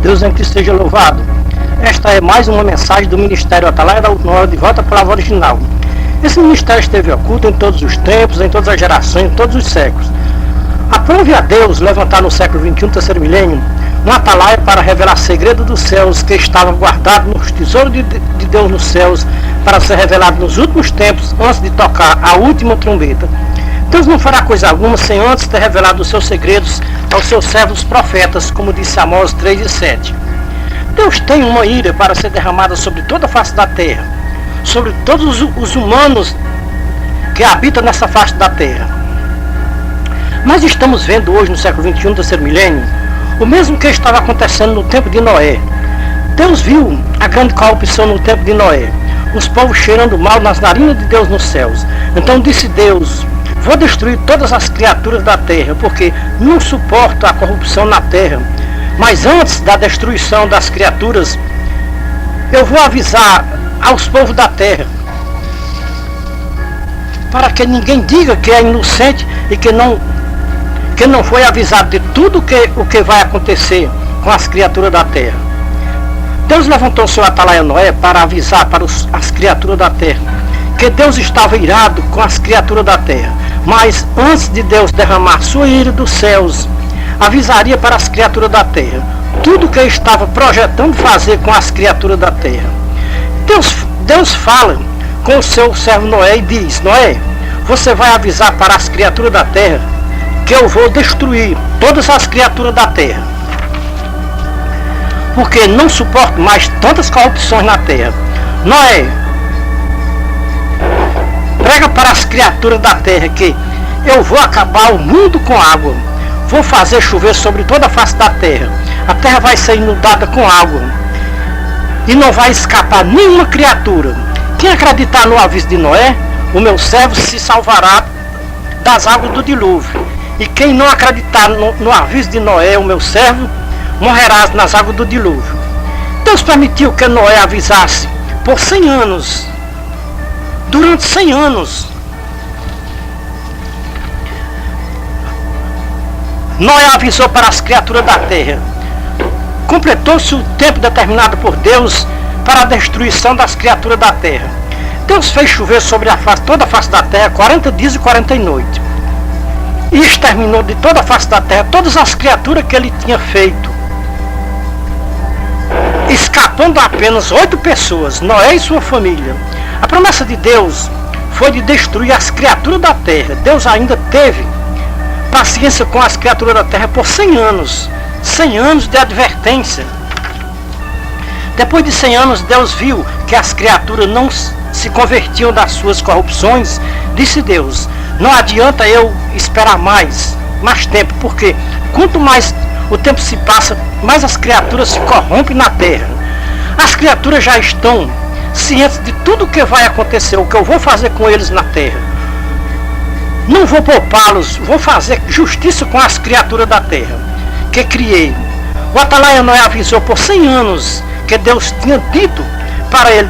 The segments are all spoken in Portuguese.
Deus em Cristo seja louvado. Esta é mais uma mensagem do Ministério Atalaia da Última Hora, de volta à palavra original. Esse ministério esteve oculto em todos os tempos, em todas as gerações, em todos os séculos. Aprove a Deus levantar no século XXI, terceiro milênio, um atalaia para revelar segredo dos céus que estava guardado nos tesouros de Deus nos céus, para ser revelado nos últimos tempos, antes de tocar a última trombeta. Deus não fará coisa alguma sem antes ter revelado os seus segredos aos seus servos profetas, como disse Amós 3:7. Deus tem uma ira para ser derramada sobre toda a face da terra, sobre todos os humanos que habitam nessa face da terra. Nós estamos vendo hoje, no século XXI, terceiro milênio, o mesmo que estava acontecendo no tempo de Noé. Deus viu a grande corrupção no tempo de Noé, os povos cheirando mal nas narinas de Deus nos céus. Então disse Deus: vou destruir todas as criaturas da terra, porque não suporto a corrupção na terra. Mas antes da destruição das criaturas, eu vou avisar aos povos da terra, para que ninguém diga que é inocente e que não foi avisado de tudo o que vai acontecer com as criaturas da terra. Deus levantou seu atalaia Noé para avisar para as criaturas da terra que Deus estava irado com as criaturas da terra. Mas antes de Deus derramar sua ira dos céus, avisaria para as criaturas da terra tudo o que estava projetando fazer com as criaturas da terra. Deus fala com o seu servo Noé e diz: Noé, você vai avisar para as criaturas da terra que eu vou destruir todas as criaturas da terra, porque não suporto mais tantas corrupções na terra. Noé, prega para as criaturas da terra que eu vou acabar o mundo com água, vou fazer chover sobre toda a face da terra, a terra vai ser inundada com água e não vai escapar nenhuma criatura. Quem acreditar no aviso de Noé, o meu servo se salvará das águas do dilúvio, e quem não acreditar no aviso de Noé, o meu servo, morrerá nas águas do dilúvio. Deus permitiu que Noé avisasse por 100 anos. Durante 100 anos, Noé avisou para as criaturas da terra. Completou-se o tempo determinado por Deus para a destruição das criaturas da terra. Deus fez chover sobre toda a face da terra 40 dias e 40 noites. E exterminou de toda a face da terra todas as criaturas que ele tinha feito, escapando apenas 8 pessoas, Noé e sua família. A promessa de Deus foi de destruir as criaturas da terra. Deus ainda teve paciência com as criaturas da terra por 100 anos. 100 anos de advertência. Depois de 100 anos, Deus viu que as criaturas não se convertiam das suas corrupções. Disse Deus: não adianta eu esperar mais tempo, porque quanto mais o tempo se passa, mais as criaturas se corrompem na terra. As criaturas já estão cientes de tudo o que vai acontecer, o que eu vou fazer com eles na terra. Não vou poupá-los, vou fazer justiça com as criaturas da terra que criei. O atalaia Noé avisou por 100 anos que Deus tinha dito para ele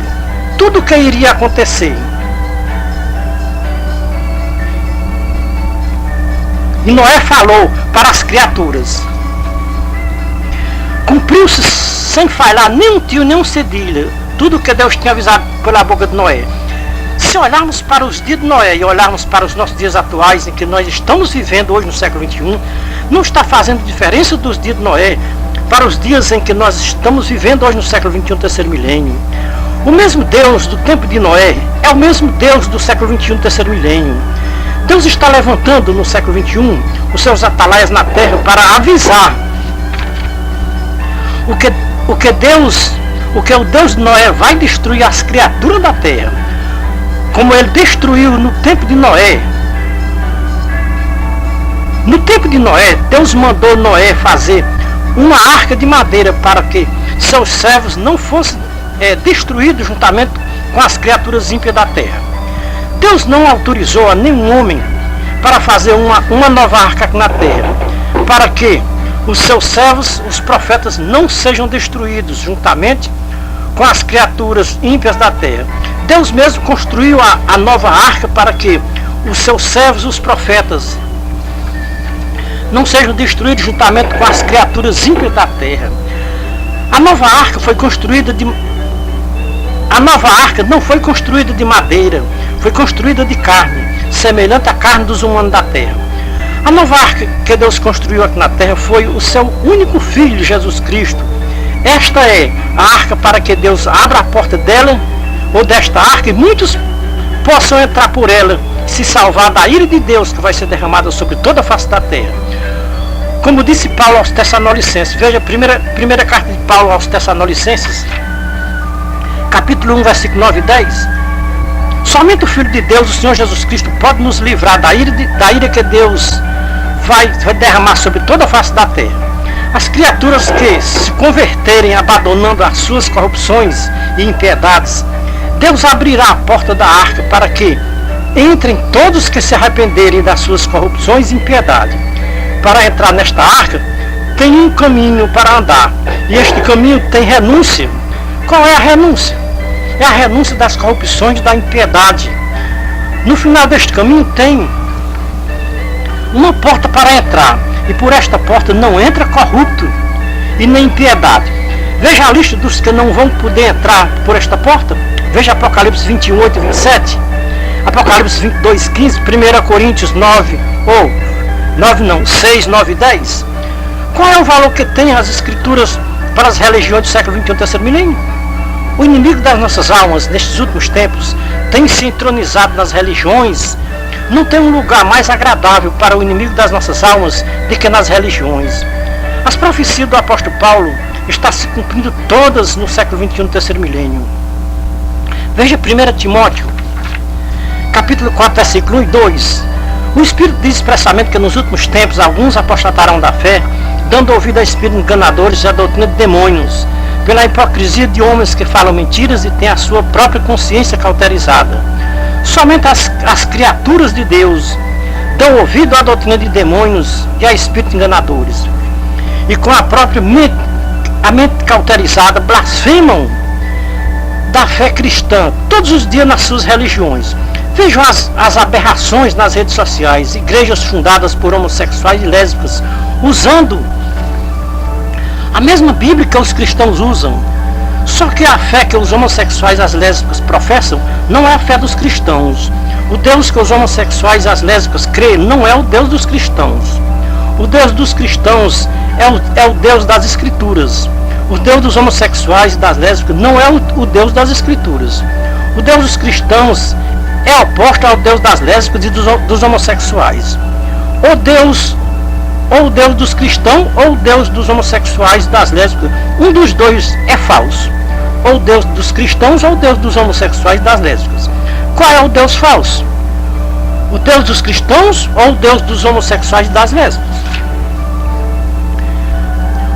tudo o que iria acontecer. E Noé falou para as criaturas. Cumpriu-se sem falhar nem um tio, nem um cedilha, tudo o que Deus tinha avisado pela boca de Noé. Se olharmos para os dias de Noé e olharmos para os nossos dias atuais, em que nós estamos vivendo hoje no século XXI, não está fazendo diferença dos dias de Noé para os dias em que nós estamos vivendo hoje no século XXI, terceiro milênio. O mesmo Deus do tempo de Noé é o mesmo Deus do século XXI, terceiro milênio. Deus está levantando no século XXI os seus atalaias na terra para avisar o que o Deus de Noé vai destruir as criaturas da terra, como ele destruiu no tempo de Noé. No tempo de Noé, Deus mandou Noé fazer uma arca de madeira para que seus servos não fossem destruídos juntamente com as criaturas ímpias da terra. Deus não autorizou a nenhum homem para fazer uma nova arca na terra, para que os seus servos, os profetas, não sejam destruídos juntamente com as criaturas ímpias da terra. Deus mesmo construiu a nova arca para que os seus servos, os profetas, não sejam destruídos juntamente com as criaturas ímpias da terra. A nova arca não foi construída de madeira, foi construída de carne, semelhante à carne dos humanos da terra. A nova arca que Deus construiu aqui na terra foi o seu único Filho, Jesus Cristo. Esta é a arca para que Deus abra a porta dela, ou desta arca, e muitos possam entrar por ela, se salvar da ira de Deus que vai ser derramada sobre toda a face da terra. Como disse Paulo aos Tessalonicenses, veja a primeira carta de Paulo aos Tessalonicenses, capítulo 1, versículo 9 e 10. Somente o Filho de Deus, o Senhor Jesus Cristo, pode nos livrar da ira que Deus vai derramar sobre toda a face da terra. As criaturas que se converterem abandonando as suas corrupções e impiedades, Deus abrirá a porta da arca para que entrem todos que se arrependerem das suas corrupções e impiedade. Para entrar nesta arca, tem um caminho para andar, e este caminho tem renúncia. Qual é a renúncia? É a renúncia das corrupções e da impiedade. No final deste caminho tem uma porta para entrar, e por esta porta não entra corrupto e nem impiedade. Veja a lista dos que não vão poder entrar por esta porta. Veja Apocalipse 21, 8 e 27, Apocalipse 22, 15, 1 Coríntios 6, 9 e 10. Qual é o valor que tem as escrituras para as religiões do século XXI, terceiro milênio? O inimigo das nossas almas, nestes últimos tempos, tem se entronizado nas religiões. Não tem um lugar mais agradável para o inimigo das nossas almas do que nas religiões. As profecias do apóstolo Paulo estão se cumprindo todas no século XXI, terceiro milênio. Veja 1 Timóteo, capítulo 4, versículo 1 e 2. O Espírito diz expressamente que nos últimos tempos alguns apostatarão da fé, dando ouvido a espíritos enganadores e a doutrina de demônios, pela hipocrisia de homens que falam mentiras e têm a sua própria consciência cauterizada. Somente as criaturas de Deus dão ouvido à doutrina de demônios e a espíritos enganadores, e com a própria mente cauterizada blasfemam da fé cristã todos os dias nas suas religiões. Vejam as aberrações nas redes sociais, igrejas fundadas por homossexuais e lésbicas, usando a mesma Bíblia que os cristãos usam. Só que a fé que os homossexuais e as lésbicas professam não é a fé dos cristãos. O Deus que os homossexuais e as lésbicas creem não é o Deus dos cristãos. O Deus dos cristãos é o Deus das Escrituras. O Deus dos homossexuais e das lésbicas não é o Deus das Escrituras. O Deus dos cristãos é oposto ao Deus das lésbicas e dos homossexuais. Ou o Deus dos cristãos ou o Deus dos homossexuais e das lésbicas. Um dos dois é falso. Ou o Deus dos cristãos ou o Deus dos homossexuais e das lésbicas. Qual é o Deus falso? O Deus dos cristãos ou o Deus dos homossexuais e das lésbicas?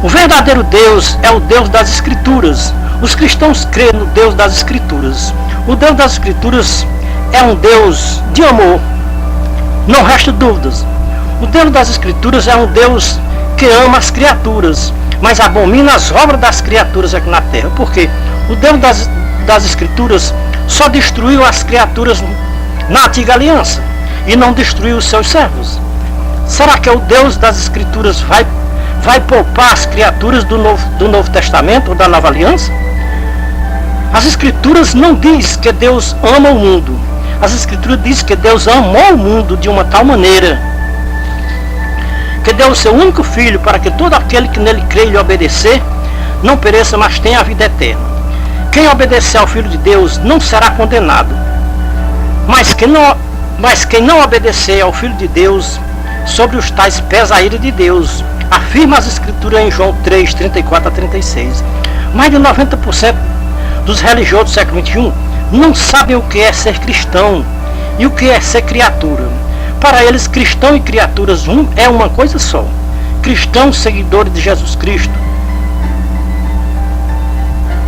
O verdadeiro Deus é o Deus das Escrituras. Os cristãos creem no Deus das Escrituras. O Deus das Escrituras é um Deus de amor. Não resta dúvidas. O Deus das Escrituras é um Deus que ama as criaturas, mas abomina as obras das criaturas aqui na terra. Por quê? O Deus das Escrituras só destruiu as criaturas na antiga aliança e não destruiu os seus servos. Será que o Deus das Escrituras vai poupar as criaturas do Novo Testamento ou da Nova Aliança? As Escrituras não diz que Deus ama o mundo. As Escrituras diz que Deus amou o mundo de uma tal maneira que deu o seu único Filho para que todo aquele que nele crê e lhe obedecer não pereça, mas tenha a vida eterna. Quem obedecer ao Filho de Deus não será condenado, mas quem não obedecer ao Filho de Deus, sobre os tais pesa a ira de Deus, afirma as Escrituras em João 3, 34 a 36. Mais de 90% dos religiosos do século XXI não sabem o que é ser cristão e o que é ser criatura. Para eles, cristão e criaturas é uma coisa só. Cristãos, seguidores de Jesus Cristo.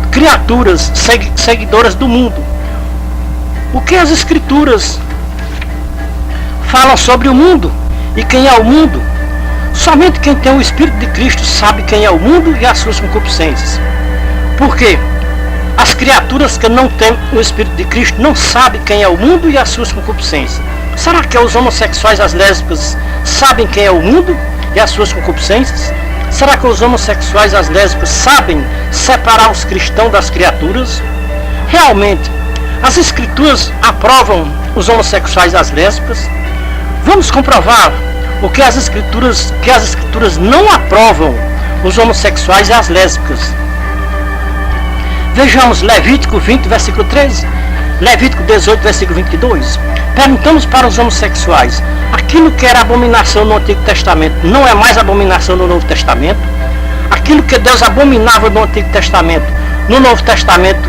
Criaturas, seguidoras do mundo. O que as Escrituras falam sobre o mundo e quem é o mundo? Somente quem tem o Espírito de Cristo sabe quem é o mundo e as suas concupiscências. Por quê? As criaturas que não têm o Espírito de Cristo não sabem quem é o mundo e as suas concupiscências. Será que os homossexuais e as lésbicas sabem quem é o mundo e as suas concupiscências? Será que os homossexuais e as lésbicas sabem separar os cristãos das criaturas? Realmente, as escrituras aprovam os homossexuais e as lésbicas? Vamos comprovar o que as escrituras não aprovam os homossexuais e as lésbicas. Vejamos Levítico 20, versículo 13, Levítico 18, versículo 22. Perguntamos para os homossexuais: aquilo que era abominação no Antigo Testamento não é mais abominação no Novo Testamento? Aquilo que Deus abominava no Antigo Testamento, no Novo Testamento,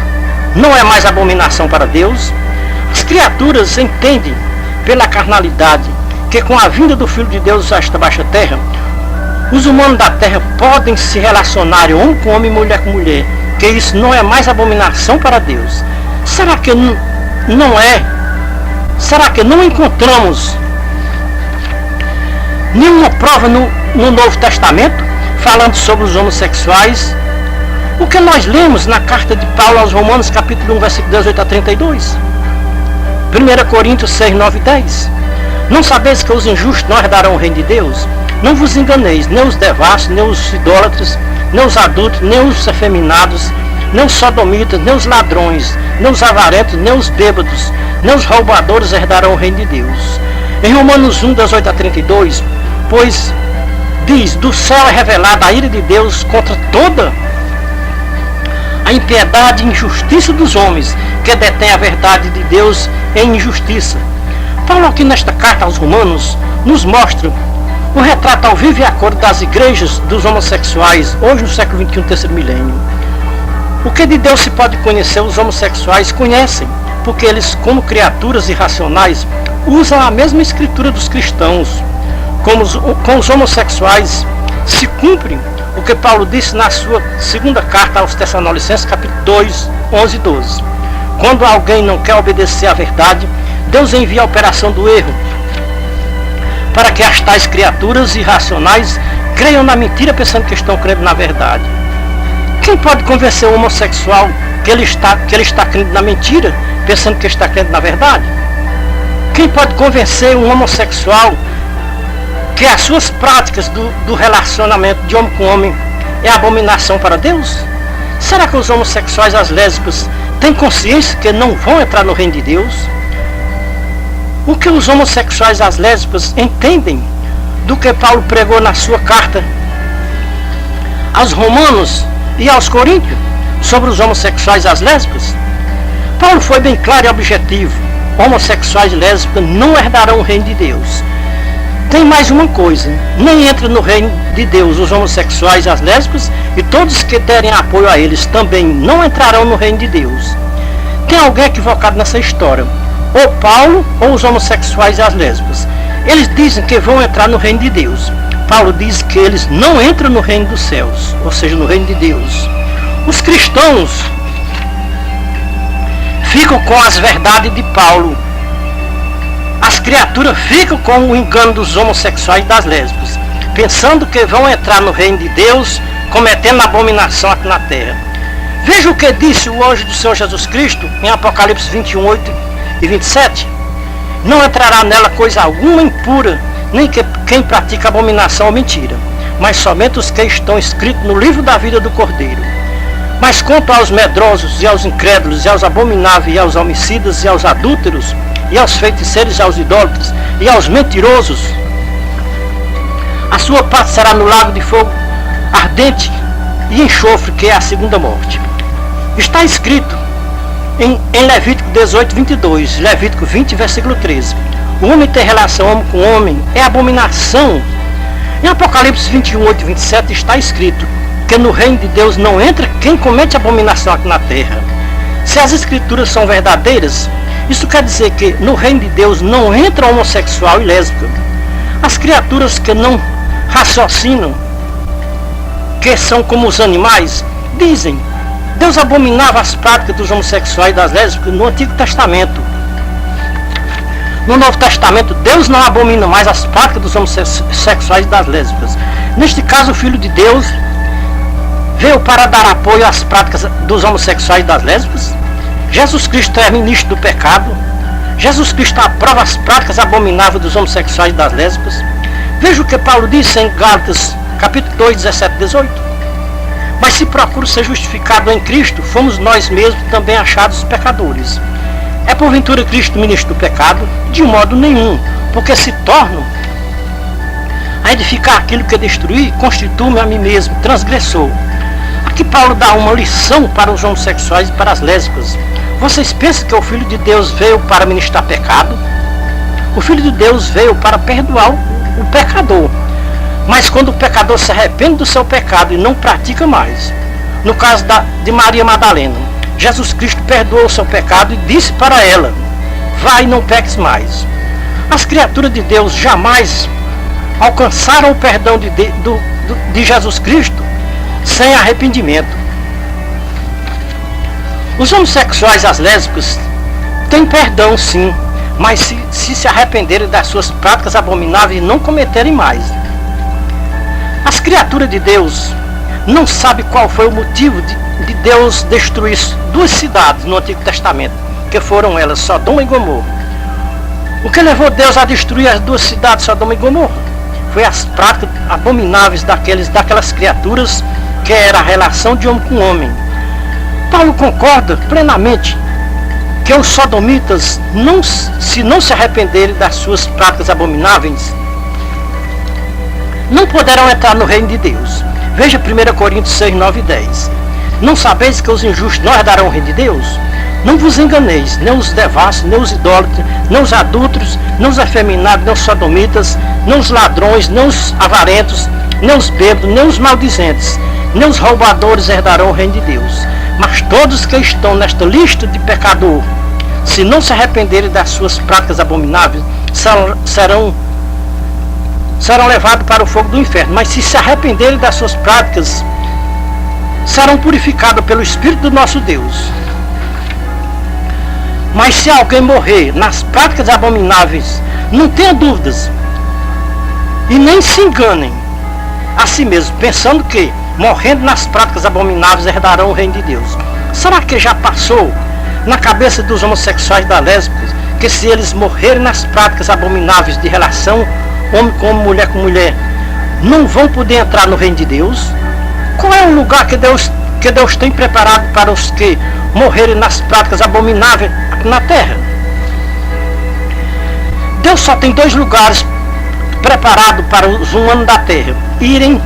não é mais abominação para Deus? As criaturas entendem pela carnalidade que com a vinda do Filho de Deus a esta baixa terra, os humanos da terra podem se relacionar homem com homem e mulher com mulher, que isso não é mais abominação para Deus. Será que não é? Será que não encontramos nenhuma prova no Novo Testamento falando sobre os homossexuais? O que nós lemos na carta de Paulo aos Romanos, capítulo 1, versículo 18 a 32? 1 Coríntios 6, 9 e 10. Não sabeis que os injustos não herdarão o reino de Deus? Não vos enganeis, nem os devassos, nem os idólatras, nem os adultos, nem os efeminados, nem os sodomitas, nem os ladrões, nem os avarentos, nem os bêbados, nem os roubadores herdarão o reino de Deus. Em Romanos 1, 18 a 32, pois diz: do céu é revelada a ira de Deus contra toda a impiedade e injustiça dos homens, que detêm a verdade de Deus em injustiça. Paulo, aqui nesta carta aos Romanos, nos mostra o retrato ao vivo e a cor das igrejas dos homossexuais, hoje no século XXI, terceiro milênio. O que de Deus se pode conhecer, os homossexuais conhecem, porque eles, como criaturas irracionais, usam a mesma escritura dos cristãos. Com os homossexuais se cumpre o que Paulo disse na sua segunda carta aos Tessalonicenses, capítulo 2, 11 e 12. Quando alguém não quer obedecer à verdade, Deus envia a operação do erro, para que as tais criaturas irracionais creiam na mentira pensando que estão crendo na verdade. Quem pode convencer o homossexual que ele está crendo na mentira, pensando que está crendo na verdade? Quem pode convencer um homossexual que as suas práticas do relacionamento de homem com homem é abominação para Deus? Será que os homossexuais e as lésbicas têm consciência que não vão entrar no reino de Deus? O que os homossexuais e as lésbicas entendem do que Paulo pregou na sua carta aos Romanos e aos Coríntios sobre os homossexuais e as lésbicas? Paulo foi bem claro e objetivo: homossexuais e lésbicas não herdarão o reino de Deus. Tem mais uma coisa: nem entra no reino de Deus os homossexuais e as lésbicas, e todos que derem apoio a eles também não entrarão no reino de Deus. Tem alguém equivocado nessa história: ou Paulo ou os homossexuais e as lésbicas. Eles dizem que vão entrar no reino de Deus. Paulo diz que eles não entram no reino dos céus, ou seja, no reino de Deus. Os cristãos ficam com as verdades de Paulo. As criaturas ficam com o engano dos homossexuais e das lésbicas, pensando que vão entrar no reino de Deus, cometendo abominação aqui na terra. Veja o que disse o anjo do Senhor Jesus Cristo em Apocalipse 21, 8 e 27. Não entrará nela coisa alguma impura, nem quem pratica abominação ou mentira, mas somente os que estão escritos no livro da vida do Cordeiro. Mas quanto aos medrosos e aos incrédulos e aos abomináveis e aos homicidas e aos adúlteros e aos feiticeiros e aos idólatras e aos mentirosos, a sua parte será no lago de fogo ardente e enxofre, que é a segunda morte. Está escrito em Levítico 18, 22, Levítico 20, versículo 13. O homem ter relação homem com homem é abominação. Em Apocalipse 21, 8 e 27 está escrito que no reino de Deus não entra quem comete abominação aqui na terra. Se as escrituras são verdadeiras, isso quer dizer que no reino de Deus não entra homossexual e lésbica. As criaturas que não raciocinam, que são como os animais, dizem: Deus abominava as práticas dos homossexuais e das lésbicas no Antigo Testamento. No Novo Testamento, Deus não abomina mais as práticas dos homossexuais e das lésbicas. Neste caso, o Filho de Deus veio para dar apoio às práticas dos homossexuais e das lésbicas. Jesus Cristo é ministro do pecado. Jesus Cristo aprova as práticas abomináveis dos homossexuais e das lésbicas. Veja o que Paulo disse em Gálatas, capítulo 2, 17 e 18. Mas se procuro ser justificado em Cristo, fomos nós mesmos também achados pecadores. É porventura Cristo ministro do pecado? De modo nenhum, porque se torno a edificar aquilo que destruí, constituo-me a mim mesmo transgressor. Aqui Paulo dá uma lição para os homossexuais e para as lésbicas. Vocês pensam que o Filho de Deus veio para ministrar pecado? O Filho de Deus veio para perdoar o pecador. Mas quando o pecador se arrepende do seu pecado e não pratica mais, no caso de Maria Madalena, Jesus Cristo perdoou o seu pecado e disse para ela: vai e não peques mais. As criaturas de Deus jamais alcançaram o perdão de Jesus Cristo sem arrependimento. Os homossexuais e as lésbicas têm perdão sim, mas se arrependerem das suas práticas abomináveis e não cometerem mais. As criaturas de Deus não sabem qual foi o motivo de Deus destruir 2 cidades no Antigo Testamento, que foram elas, Sodoma e Gomorra. O que levou Deus a destruir as 2 cidades, Sodoma e Gomorra? Foi as práticas abomináveis daquelas criaturas, que era a relação de homem com homem. Paulo concorda plenamente que os sodomitas, se não se arrependerem das suas práticas abomináveis, não poderão entrar no reino de Deus. Veja 1 Coríntios 6, 9 e 10. Não sabeis que os injustos não herdarão o reino de Deus? Não vos enganeis, nem os devassos, nem os idólatras, nem os adúlteros, nem os efeminados, nem os sodomitas, nem os ladrões, nem os avarentos, nem os bêbados, nem os maldizentes, nem os roubadores herdarão o reino de Deus. Mas todos que estão nesta lista de pecador, se não se arrependerem das suas práticas abomináveis, serão levados para o fogo do inferno. Mas se arrependerem das suas práticas, serão purificados pelo Espírito do nosso Deus. Mas se alguém morrer nas práticas abomináveis, não tenha dúvidas, e nem se enganem a si mesmo, pensando que, morrendo nas práticas abomináveis, herdarão o reino de Deus. Será que já passou na cabeça dos homossexuais e das lésbicas que se eles morrerem nas práticas abomináveis de relação homem com homem, mulher com mulher, não vão poder entrar no reino de Deus? Qual é o lugar que Deus tem preparado para os que morrerem nas práticas abomináveis aqui na terra? Deus só tem 2 lugares preparados para os humanos da terra irem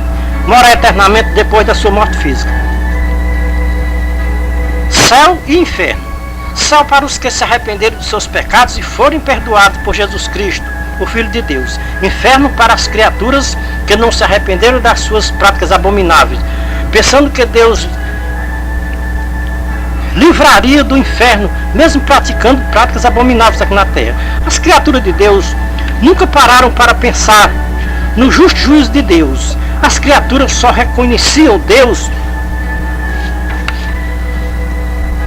morar eternamente depois da sua morte física: céu e inferno. Céu para os que se arrependerem dos seus pecados e forem perdoados por Jesus Cristo, o Filho de Deus. Inferno para as criaturas que não se arrependeram das suas práticas abomináveis, pensando que Deus livraria do inferno, mesmo praticando práticas abomináveis aqui na terra. As criaturas de Deus nunca pararam para pensar no justo juízo de Deus. As criaturas só reconheciam Deus,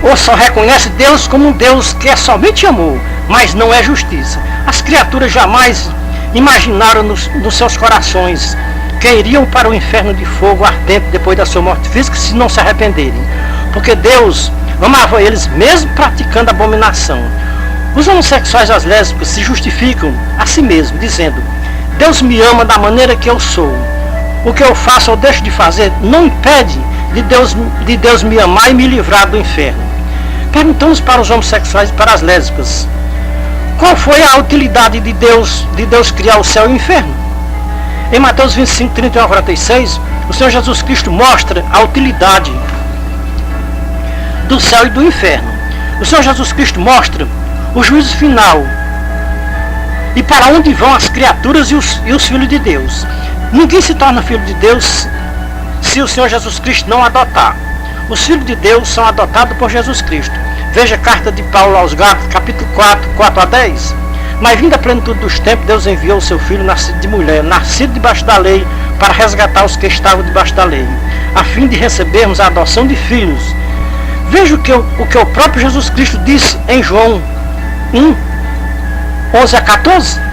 ou só reconhecem Deus como um Deus que é somente amor, mas não é justiça. As criaturas jamais imaginaram nos seus corações que iriam para o inferno de fogo ardente depois da sua morte física se não se arrependerem, porque Deus amava eles mesmo praticando abominação. Os homossexuais e as lésbicas se justificam a si mesmos, dizendo: Deus me ama da maneira que eu sou. O que eu faço ou deixo de fazer não impede de Deus me amar e me livrar do inferno. Perguntamos para os homossexuais e para as lésbicas: qual foi a utilidade de Deus criar o céu e o inferno? Em Mateus 25, 31 a 46, o Senhor Jesus Cristo mostra a utilidade do céu e do inferno. O Senhor Jesus Cristo mostra o juízo final e para onde vão as criaturas e os filhos de Deus. Ninguém se torna filho de Deus se o Senhor Jesus Cristo não adotar. Os filhos de Deus são adotados por Jesus Cristo. Veja a carta de Paulo aos Gálatas, capítulo 4, 4 a 10. Mas vindo a plenitude dos tempos, Deus enviou o seu Filho, nascido de mulher, nascido debaixo da lei, para resgatar os que estavam debaixo da lei, a fim de recebermos a adoção de filhos. Veja o que o próprio Jesus Cristo disse em João 1, 11 a 14.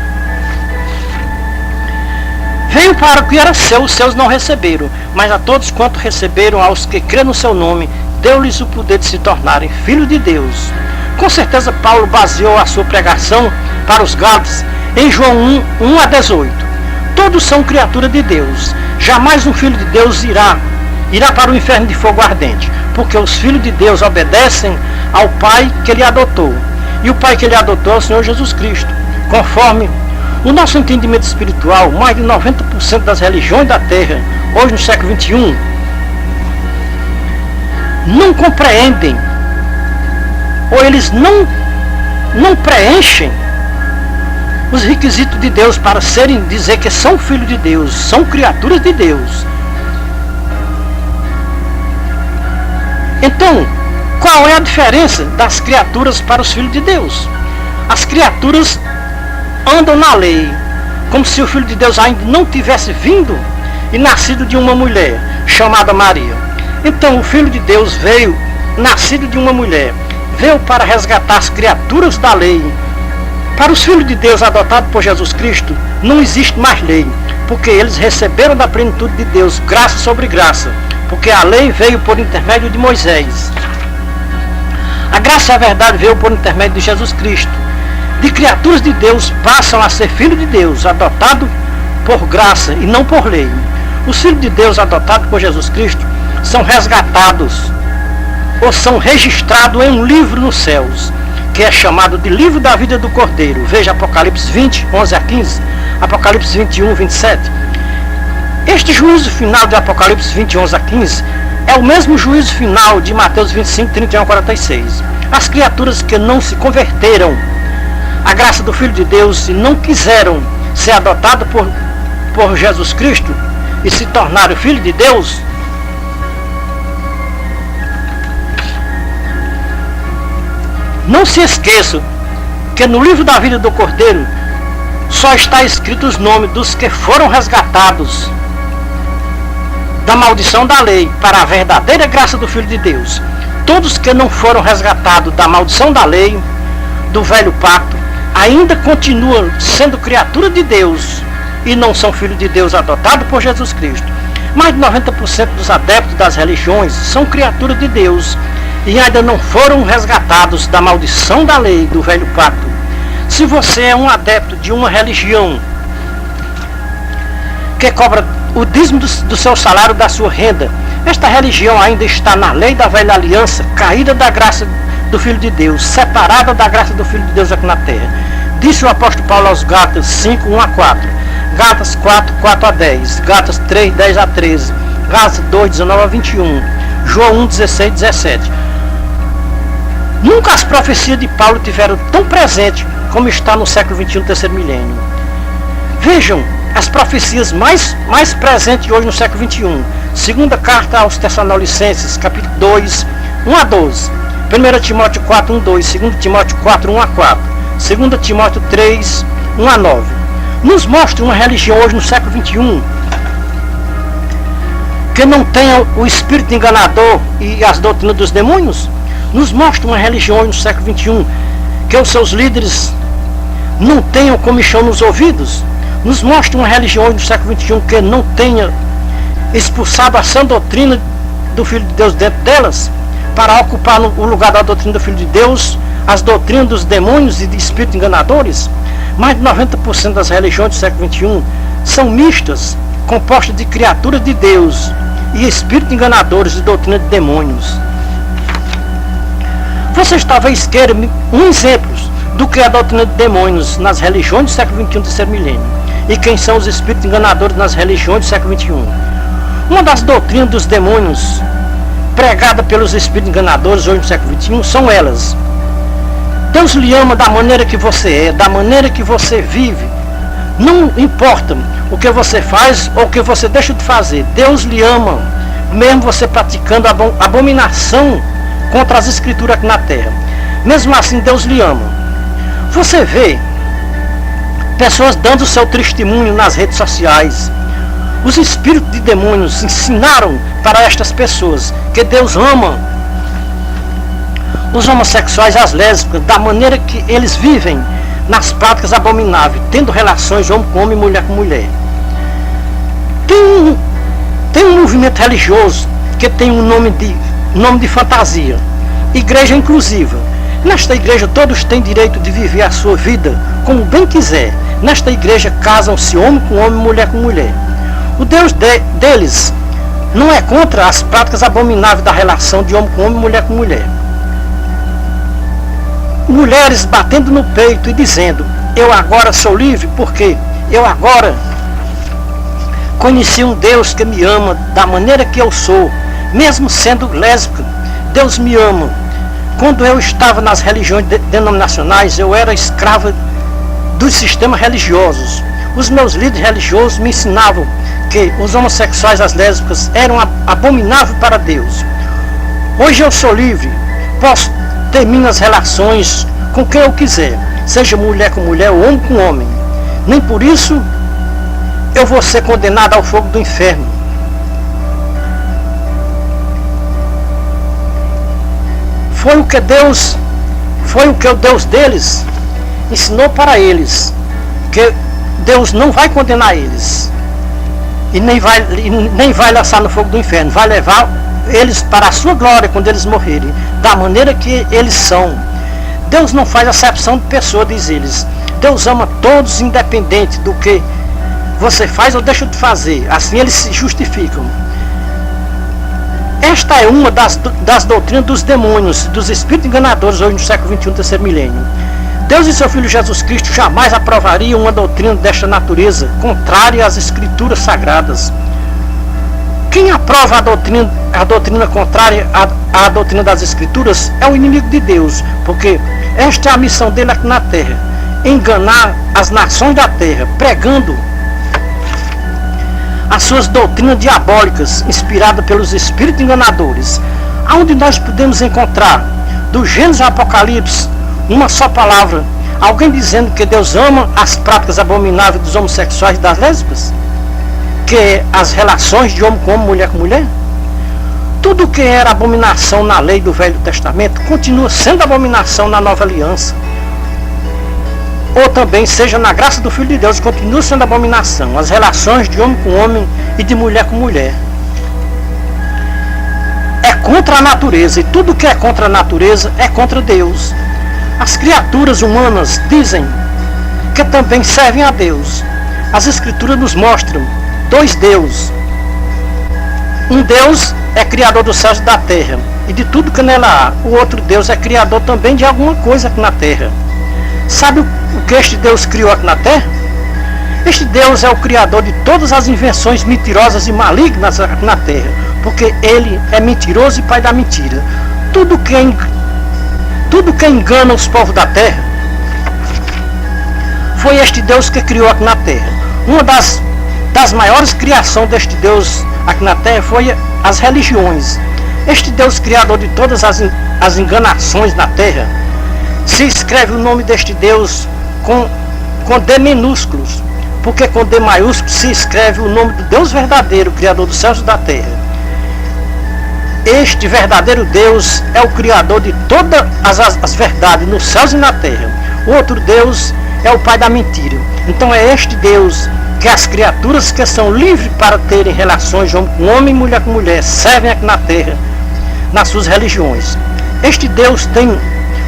Veio para o que era seu, os seus não receberam, mas a todos quanto receberam, aos que crêem no seu nome, deu-lhes o poder de se tornarem filhos de Deus. Com certeza Paulo baseou a sua pregação para os Gálatas em João 1, 1 a 18. Todos são criaturas de Deus. Jamais um filho de Deus irá para o inferno de fogo ardente, porque os filhos de Deus obedecem ao Pai que ele adotou. E o Pai que ele adotou é o Senhor Jesus Cristo. Conforme o nosso entendimento espiritual, mais de 90% das religiões da Terra, hoje no século XXI, não compreendem, ou eles não preenchem os requisitos de Deus para dizer que são filhos de Deus, são criaturas de Deus. Então, qual é a diferença das criaturas para os filhos de Deus? As criaturas andam na lei, como se o Filho de Deus ainda não tivesse vindo e nascido de uma mulher chamada Maria. Então o Filho de Deus veio, nascido de uma mulher, veio para resgatar as criaturas da lei. Para os filhos de Deus adotados por Jesus Cristo, não existe mais lei, porque eles receberam da plenitude de Deus graça sobre graça, porque a lei veio por intermédio de Moisés. A graça e a verdade veio por intermédio de Jesus Cristo. De criaturas de Deus passam a ser filhos de Deus, adotados por graça e não por lei. Os filhos de Deus adotados por Jesus Cristo são resgatados ou são registrados em um livro nos céus, que é chamado de livro da vida do Cordeiro. Veja Apocalipse 20, 11 a 15, Apocalipse 21, 27. Este juízo final de Apocalipse 20, 11 a 15 é o mesmo juízo final de Mateus 25, 31 a 46. As criaturas que não se converteram à graça do Filho de Deus e não quiseram ser adotadas por Jesus Cristo e se tornaram filho de Deus, não se esqueçam que no livro da vida do Cordeiro só está escrito os nomes dos que foram resgatados da maldição da lei para a verdadeira graça do Filho de Deus. Todos que não foram resgatados da maldição da lei, do velho pacto, ainda continuam sendo criatura de Deus e não são filhos de Deus adotados por Jesus Cristo. Mais de 90% dos adeptos das religiões são criaturas de Deus e ainda não foram resgatados da maldição da lei, do velho pacto. Se você é um adepto de uma religião que cobra o dízimo do seu salário, da sua renda, esta religião ainda está na lei da velha aliança, caída da graça do Filho de Deus, separada da graça do Filho de Deus aqui na terra. Disse o apóstolo Paulo aos Gálatas 5, 1 a 4, Gálatas 4, 4 a 10, Gálatas 3, 10 a 13, Gálatas 2, 19 a 21, João 1, 16, 17. Nunca as profecias de Paulo tiveram tão presente como está no século XXI, terceiro milênio. Vejam as profecias mais presentes hoje no século XXI. Segunda carta aos Tessalonicenses, capítulo 2, 1 a 12. 1 Timóteo 4, 1 a 2. 2 Timóteo 4, 1 a 4. 2 Timóteo 3, 1 a 9. Nos mostra uma religião hoje no século XXI que não tenha o espírito enganador e as doutrinas dos demônios. Nos mostra uma religião hoje no século XXI que os seus líderes não tenham comichão nos ouvidos. Nos mostra uma religião hoje no século XXI que não tenha expulsado a sã doutrina do Filho de Deus dentro delas, para ocupar o lugar da doutrina do Filho de Deus, as doutrinas dos demônios e de espíritos enganadores. Mais de 90% das religiões do século XXI são mistas, compostas de criaturas de Deus e espíritos enganadores e doutrina de demônios. Vocês talvez queiram um exemplo do que é a doutrina de demônios nas religiões do século XXI, terceiro milênio, e quem são os espíritos enganadores nas religiões do século XXI. Uma das doutrinas dos demônios pregada pelos espíritos enganadores hoje no século XXI são elas: Deus lhe ama da maneira que você é, da maneira que você vive. Não importa o que você faz ou o que você deixa de fazer, Deus lhe ama, mesmo você praticando abominação contra as escrituras aqui na terra. Mesmo assim, Deus lhe ama. Você vê pessoas dando o seu testemunho nas redes sociais. Os espíritos de demônios ensinaram para estas pessoas que Deus ama os homossexuais e as lésbicas da maneira que eles vivem nas práticas abomináveis, tendo relações homem com homem, mulher com mulher. Tem um movimento religioso que tem um nome de fantasia: Igreja Inclusiva. Nesta igreja todos têm direito de viver a sua vida como bem quiser. Nesta igreja casam-se homem com homem, mulher com mulher. O Deus deles não é contra as práticas abomináveis da relação de homem com homem e mulher com mulher. Mulheres batendo no peito e dizendo: eu agora sou livre porque eu agora conheci um Deus que me ama da maneira que eu sou, mesmo sendo lésbica. Deus me ama. Quando eu estava nas religiões denominacionais, eu era escrava dos sistemas religiosos. Os meus líderes religiosos me ensinavam que os homossexuais e as lésbicas eram abomináveis para Deus. Hoje eu sou livre, posso ter minhas relações com quem eu quiser, seja mulher com mulher ou homem com homem. Nem por isso eu vou ser condenado ao fogo do inferno. Foi o que o Deus deles ensinou para eles, que Deus não vai condenar eles e nem vai lançar no fogo do inferno, vai levar eles para a sua glória quando eles morrerem, da maneira que eles são. Deus não faz acepção de pessoa, diz eles. Deus ama todos, independente do que você faz ou deixa de fazer. Assim eles se justificam. Esta é uma das doutrinas dos demônios, dos espíritos enganadores hoje no século XXI, terceiro milênio. Deus e seu Filho Jesus Cristo jamais aprovariam uma doutrina desta natureza, contrária às Escrituras Sagradas. Quem aprova a doutrina contrária à doutrina das Escrituras é o inimigo de Deus, porque esta é a missão dele aqui na terra: enganar as nações da terra, pregando as suas doutrinas diabólicas, inspiradas pelos espíritos enganadores. Aonde nós podemos encontrar, do Gênesis ao Apocalipse, uma só palavra, alguém dizendo que Deus ama as práticas abomináveis dos homossexuais e das lésbicas? Que é as relações de homem com homem, mulher com mulher? Tudo que era abominação na lei do Velho Testamento continua sendo abominação na Nova Aliança. Ou também, seja na graça do Filho de Deus, continua sendo abominação. As relações de homem com homem e de mulher com mulher. É contra a natureza, e tudo que é contra a natureza é contra Deus. As criaturas humanas dizem que também servem a Deus. As Escrituras nos mostram dois deuses. Um Deus é criador dos céus e da terra e de tudo que nela há. O outro Deus é criador também de alguma coisa aqui na terra. Sabe o que este Deus criou aqui na terra? Este Deus é o criador de todas as invenções mentirosas e malignas aqui na terra, porque ele é mentiroso e pai da mentira. Tudo que engana os povos da terra foi este Deus que criou aqui na terra. Uma das maiores criações deste Deus aqui na terra foi as religiões. Este Deus criador de todas as enganações na terra, se escreve o nome deste Deus com D minúsculos, porque com D maiúsculo se escreve o nome do Deus verdadeiro, criador dos céus e da terra. Este verdadeiro Deus é o criador de todas as verdades nos céus e na terra. O outro Deus é o pai da mentira. Então é este Deus que as criaturas que são livres para terem relações homem com homem e mulher com mulher servem aqui na terra, nas suas religiões. Este Deus tem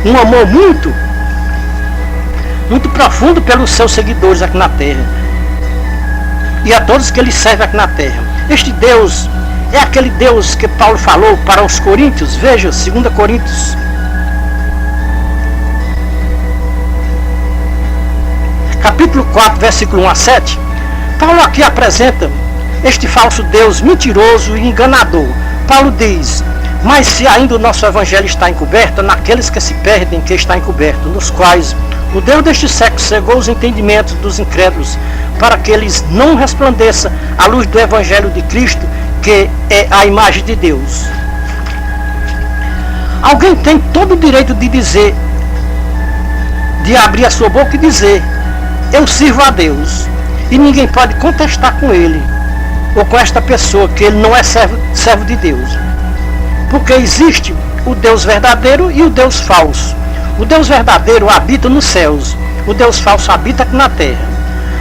um amor muito profundo pelos seus seguidores aqui na terra e a todos que ele serve aqui na terra. Este Deus é aquele Deus que Paulo falou para os coríntios. Veja, 2 Coríntios capítulo 4, versículo 1 a 7. Paulo aqui apresenta este falso Deus mentiroso e enganador. Paulo diz: mas se ainda o nosso evangelho está encoberto, naqueles que se perdem que está encoberto, nos quais o Deus deste século cegou os entendimentos dos incrédulos, para que eles não resplandeça a luz do evangelho de Cristo, que é a imagem de Deus. Alguém tem todo o direito de dizer, de abrir a sua boca e dizer: eu sirvo a Deus, e ninguém pode contestar com ele ou com esta pessoa que ele não é servo de Deus, porque existe o Deus verdadeiro e o Deus falso. O Deus verdadeiro habita nos céus, o Deus falso habita aqui na terra.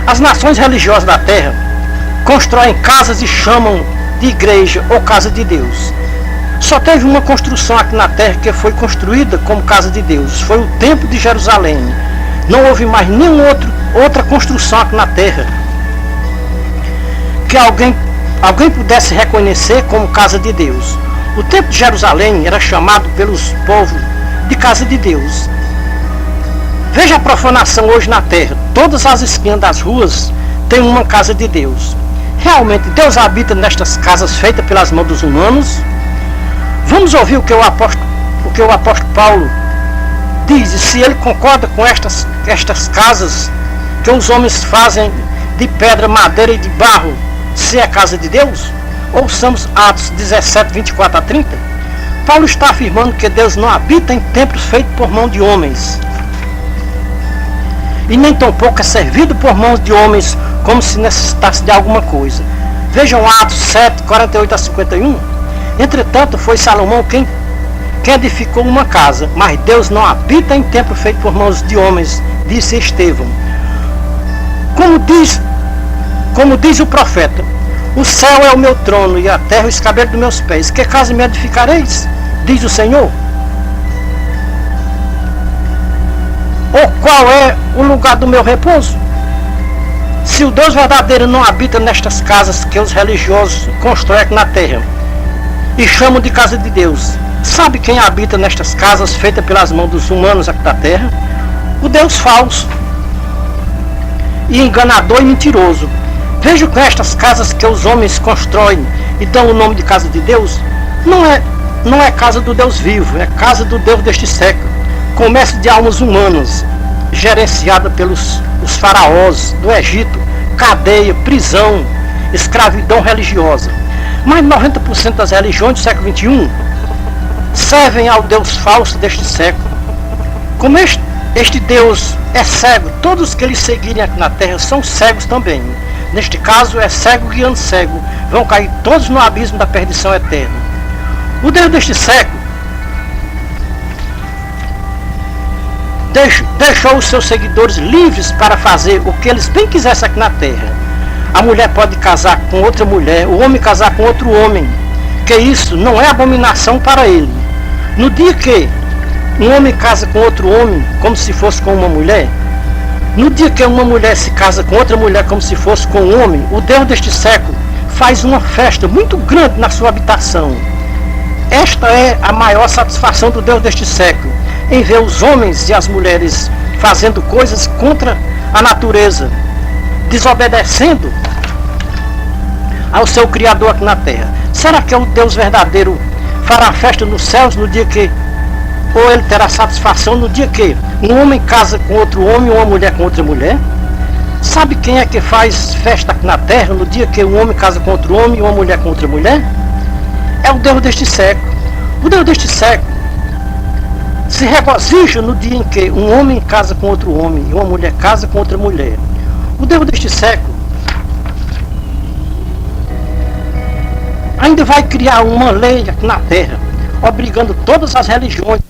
As nações religiosas da terra constroem casas e chamam de igreja ou casa de Deus. Só teve uma construção aqui na terra que foi construída como casa de Deus, foi o Templo de Jerusalém. Não houve mais nenhuma outra construção aqui na terra que alguém pudesse reconhecer como casa de Deus. O templo de Jerusalém era chamado pelos povos de casa de Deus. Veja a profanação hoje na terra. Todas as esquinas das ruas têm uma casa de Deus. Realmente Deus habita nestas casas feitas pelas mãos dos humanos? Vamos ouvir o que o apóstolo Paulo diz, e se ele concorda com estas casas que os homens fazem de pedra, madeira e de barro, se é casa de Deus? Ouçamos Atos 17, 24 a 30. Paulo está afirmando que Deus não habita em templos feitos por mão de homens, e nem tampouco é servido por mãos de homens como se necessitasse de alguma coisa. Vejam Atos 7, 48 a 51. Entretanto, foi Salomão quem edificou uma casa, mas Deus não habita em templo feito por mãos de homens, disse Estevão. Como diz o profeta, o céu é o meu trono e a terra o escabelo dos meus pés. Que casa me edificareis? Diz o Senhor. Ou qual é o lugar do meu repouso? Se o Deus verdadeiro não habita nestas casas que os religiosos constroem na terra e chamam de casa de Deus, sabe quem habita nestas casas feitas pelas mãos dos humanos aqui da terra? O Deus falso e enganador e mentiroso. Veja que estas casas que os homens constroem e dão o nome de casa de Deus, não é casa do Deus vivo, é casa do Deus deste século. Comércio de almas humanas, gerenciada pelos os faraós do Egito, cadeia, prisão, escravidão religiosa. Mais de 90% das religiões do século XXI servem ao Deus falso deste século. Como este Deus é cego, todos que lhe seguirem aqui na terra são cegos também. Neste caso, é cego guiando cego. Vão cair todos no abismo da perdição eterna. O Deus deste século deixou os seus seguidores livres para fazer o que eles bem quisessem aqui na terra. A mulher pode casar com outra mulher, o homem casar com outro homem, que isso não é abominação para ele. No dia que um homem casa com outro homem, como se fosse com uma mulher, no dia que uma mulher se casa com outra mulher como se fosse com um homem, o Deus deste século faz uma festa muito grande na sua habitação. Esta é a maior satisfação do Deus deste século, em ver os homens e as mulheres fazendo coisas contra a natureza, desobedecendo ao seu Criador aqui na terra. Será que o Deus verdadeiro fará festa nos céus no dia que, ou ele terá satisfação no dia que um homem casa com outro homem ou uma mulher com outra mulher? Sabe quem é que faz festa aqui na terra no dia que um homem casa com outro homem e uma mulher com outra mulher? É o Deus deste século. O Deus deste século se regozija no dia em que um homem casa com outro homem e uma mulher casa com outra mulher. O Deus deste século ainda vai criar uma lei aqui na terra, obrigando todas as religiões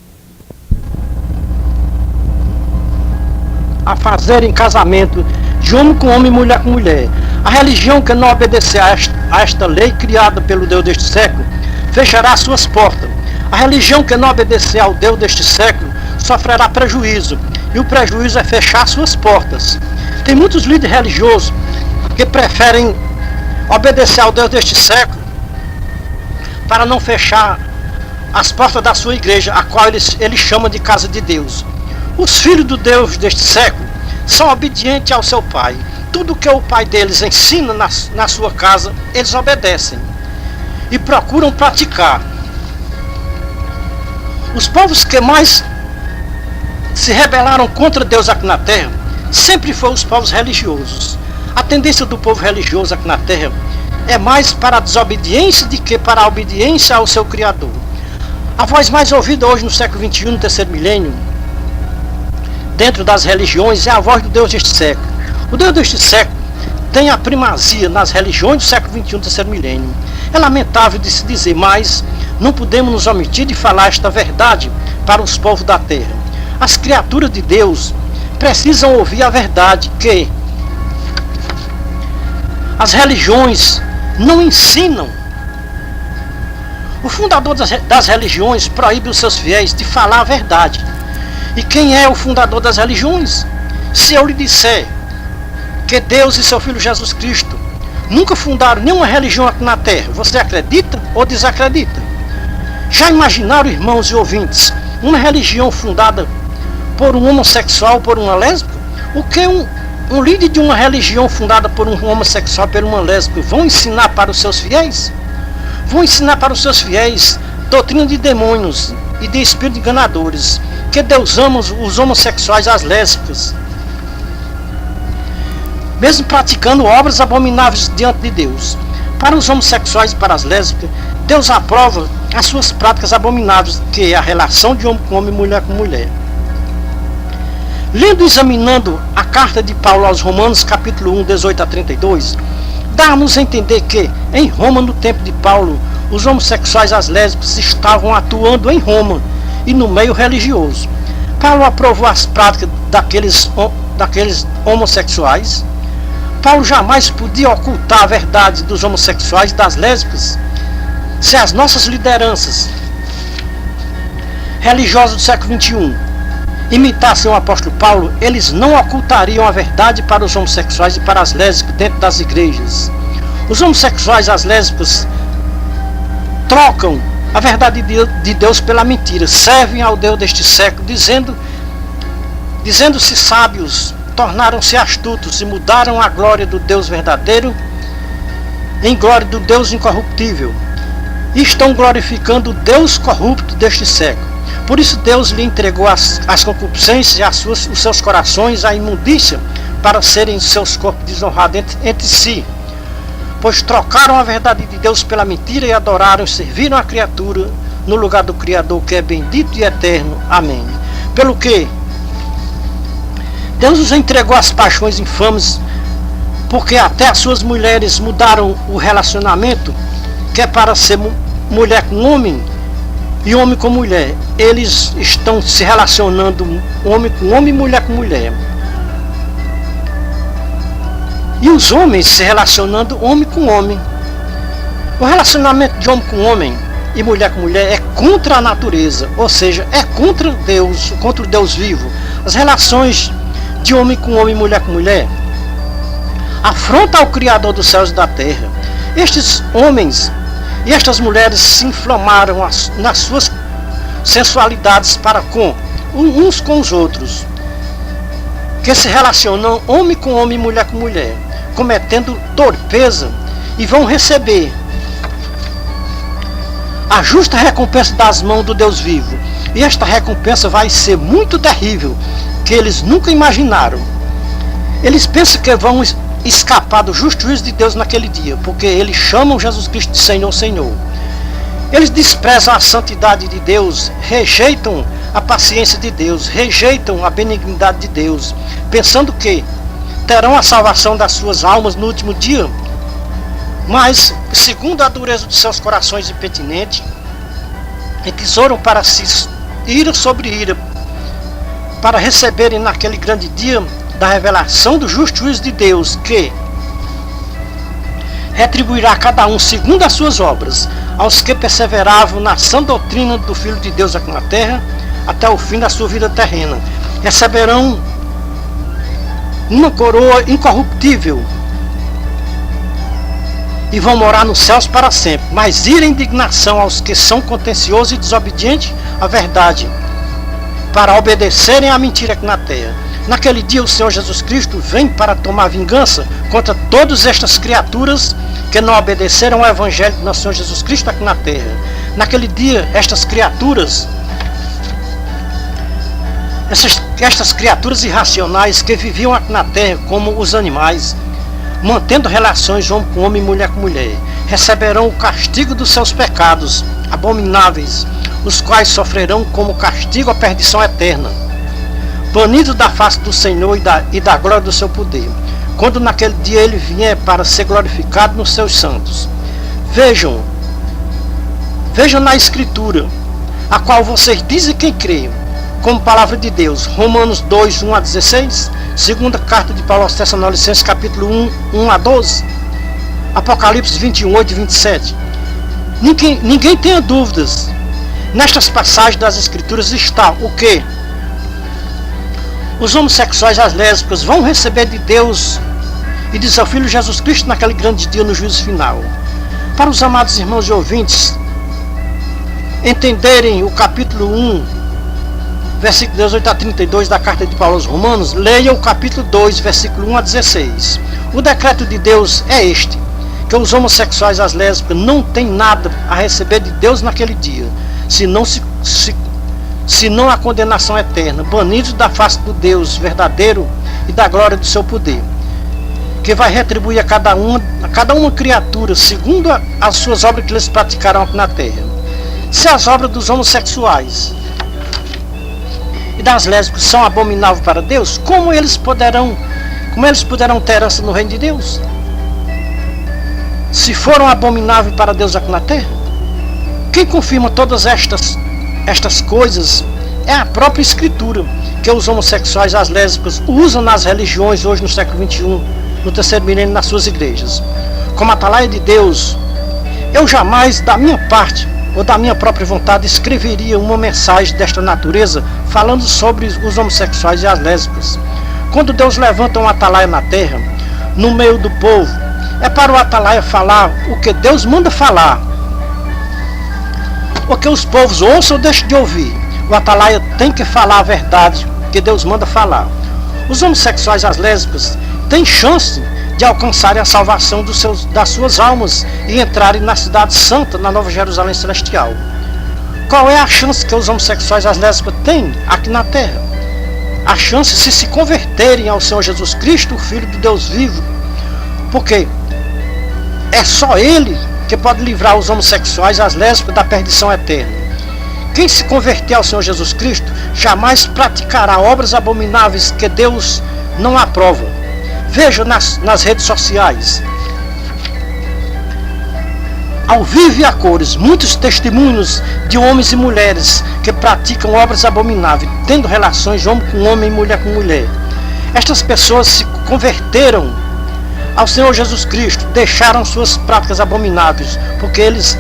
a fazerem casamento de homem com homem e mulher com mulher. A religião que não obedecer a esta lei criada pelo Deus deste século fechará suas portas. A religião que não obedecer ao Deus deste século sofrerá prejuízo, e o prejuízo é fechar suas portas. Tem muitos líderes religiosos que preferem obedecer ao Deus deste século para não fechar as portas da sua igreja, a qual ele chama de casa de Deus. Os filhos do Deus deste século são obedientes ao seu pai. Tudo que o pai deles ensina na sua casa, eles obedecem e procuram praticar. Os povos que mais se rebelaram contra Deus aqui na terra sempre foram os povos religiosos. A tendência do povo religioso aqui na terra é mais para a desobediência do que para a obediência ao seu Criador. A voz mais ouvida hoje no século XXI, no terceiro milênio, dentro das religiões, é a voz do Deus deste século. O Deus deste século tem a primazia nas religiões do século XXI, no terceiro milênio. É lamentável de se dizer, mas não podemos nos omitir de falar esta verdade para os povos da terra. As criaturas de Deus precisam ouvir a verdade, que as religiões não ensinam. O fundador das religiões proíbe os seus fiéis de falar a verdade. E quem é o fundador das religiões? Se eu lhe disser que Deus e seu Filho Jesus Cristo nunca fundaram nenhuma religião aqui na Terra. Você acredita ou desacredita? Já imaginaram, irmãos e ouvintes, uma religião fundada por um homossexual, por uma lésbica? O que um líder de uma religião fundada por um homossexual, por uma lésbica, vão ensinar para os seus fiéis? Vão ensinar para os seus fiéis doutrina de demônios e de espíritos enganadores, que Deus ama os homossexuais e as lésbicas, mesmo praticando obras abomináveis diante de Deus. Para os homossexuais e para as lésbicas, Deus aprova as suas práticas abomináveis, que é a relação de homem com homem e mulher com mulher. Lendo e examinando a carta de Paulo aos Romanos, capítulo 1, 18 a 32, dá-nos a entender que, em Roma, no tempo de Paulo, os homossexuais e as lésbicas estavam atuando em Roma e no meio religioso. Paulo aprovou as práticas daqueles homossexuais. Paulo jamais podia ocultar a verdade dos homossexuais e das lésbicas. Se as nossas lideranças religiosas do século XXI imitassem o apóstolo Paulo, eles não ocultariam a verdade para os homossexuais e para as lésbicas dentro das igrejas. Os homossexuais e as lésbicas trocam a verdade de Deus pela mentira, servem ao Deus deste século, dizendo-se sábios, tornaram-se astutos e mudaram a glória do Deus verdadeiro em glória do Deus incorruptível, e estão glorificando o Deus corrupto deste século. Por isso Deus lhe entregou as concupiscências e os seus corações à imundícia, para serem seus corpos desonrados entre si, pois trocaram a verdade de Deus pela mentira e adoraram e serviram a criatura no lugar do Criador, que é bendito e eterno. Amém. Pelo que Deus os entregou às paixões infames, porque até as suas mulheres mudaram o relacionamento, que é para ser mulher com homem e homem com mulher. Eles estão se relacionando homem com homem e mulher com mulher. E os homens se relacionando homem com homem. O relacionamento de homem com homem e mulher com mulher é contra a natureza, ou seja, é contra Deus, contra o Deus vivo. As relações de homem com homem e mulher com mulher afronta ao Criador dos céus e da terra. Estes homens e estas mulheres se inflamaram nas suas sensualidades para com uns com os outros, que se relacionam homem com homem e mulher com mulher, cometendo torpeza, e vão receber a justa recompensa das mãos do Deus vivo. E esta recompensa vai ser muito terrível, que eles nunca imaginaram. Eles pensam que vão escapar do justo juízo de Deus naquele dia, porque eles chamam Jesus Cristo de Senhor, Senhor. Eles desprezam a santidade de Deus, rejeitam a paciência de Deus, rejeitam a benignidade de Deus, pensando que terão a salvação das suas almas no último dia. Mas, segundo a dureza de seus corações impertinentes, entesouram para si ira sobre ira, para receberem naquele grande dia da revelação do justo juízo de Deus, que retribuirá a cada um segundo as suas obras, aos que perseveravam na sã doutrina do Filho de Deus aqui na terra, até o fim da sua vida terrena. Receberão uma coroa incorruptível e vão morar nos céus para sempre. Mas ira e indignação aos que são contenciosos e desobedientes à verdade, para obedecerem à mentira aqui na terra. Naquele dia o Senhor Jesus Cristo vem para tomar vingança contra todas estas criaturas que não obedeceram ao Evangelho do nosso Senhor Jesus Cristo aqui na terra. Naquele dia, estas criaturas irracionais que viviam aqui na terra como os animais, mantendo relações homem com homem e mulher com mulher, receberão o castigo dos seus pecados abomináveis, os quais sofrerão como castigo a perdição eterna, banidos da face do Senhor e da glória do seu poder, quando naquele dia ele vier para ser glorificado nos seus santos. Vejam na Escritura, a qual vocês dizem quem creem, como palavra de Deus. Romanos 2, 1 a 16, segunda carta de Paulo aos Tessalonicenses, capítulo 1, 1 a 12, Apocalipse 21, 8 e 27. Ninguém tenha dúvidas. Nestas passagens das Escrituras está o que? Os homossexuais e as lésbicas vão receber de Deus e de seu Filho Jesus Cristo naquele grande dia no juízo final. Para os amados irmãos e ouvintes entenderem o capítulo 1, versículo 18 a 32 da carta de Paulo aos Romanos, leia o capítulo 2, versículo 1 a 16. O decreto de Deus é este, que os homossexuais e as lésbicas não têm nada a receber de Deus naquele dia, senão a condenação eterna, banidos da face do Deus verdadeiro e da glória do seu poder, que vai retribuir a cada uma criatura segundo as suas obras que eles praticaram aqui na terra. Se as obras dos homossexuais e das lésbicas são abomináveis para Deus, como eles poderão ter herança no reino de Deus? Se foram abomináveis para Deus aqui na terra? Quem confirma todas estas coisas é a própria Escritura, que os homossexuais e as lésbicas usam nas religiões hoje no século XXI, no terceiro milênio, nas suas igrejas. Como atalaia de Deus, eu jamais, da minha parte ou da minha própria vontade, escreveria uma mensagem desta natureza falando sobre os homossexuais e as lésbicas. Quando Deus levanta um atalaia na terra, no meio do povo, é para o atalaia falar o que Deus manda falar, o que os povos ouçam ou deixem de ouvir. O atalaia tem que falar a verdade que Deus manda falar. Os homossexuais e as lésbicas têm chance de alcançarem a salvação das suas almas e entrarem na cidade santa, na Nova Jerusalém Celestial. Qual é a chance que os homossexuais e as lésbicas têm aqui na terra? A chance de se converterem ao Senhor Jesus Cristo, o Filho do Deus vivo, porque é só Ele que pode livrar os homossexuais e as lésbicas da perdição eterna. Quem se converter ao Senhor Jesus Cristo jamais praticará obras abomináveis que Deus não aprova. Veja nas redes sociais, ao vivo e a cores, muitos testemunhos de homens e mulheres que praticam obras abomináveis, tendo relações homem com homem e mulher com mulher. Estas pessoas se converteram ao Senhor Jesus Cristo, deixaram suas práticas abomináveis, porque eles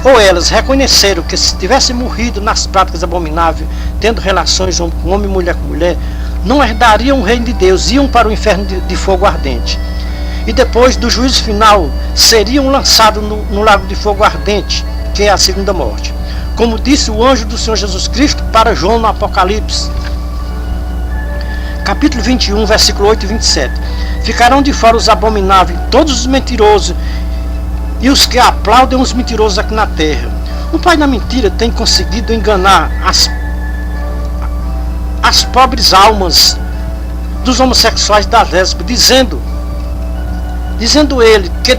ou elas reconheceram que se tivessem morrido nas práticas abomináveis, tendo relações homem com homem e mulher com mulher, não herdariam o reino de Deus, iam para o inferno de fogo ardente. E depois do juízo final, seriam lançados no lago de fogo ardente, que é a segunda morte. Como disse o anjo do Senhor Jesus Cristo para João no Apocalipse, capítulo 21, versículo 8 e 27. Ficarão de fora os abomináveis, todos os mentirosos, e os que aplaudem os mentirosos aqui na terra. O pai da mentira tem conseguido enganar as pobres almas dos homossexuais e das lésbicas, dizendo ele que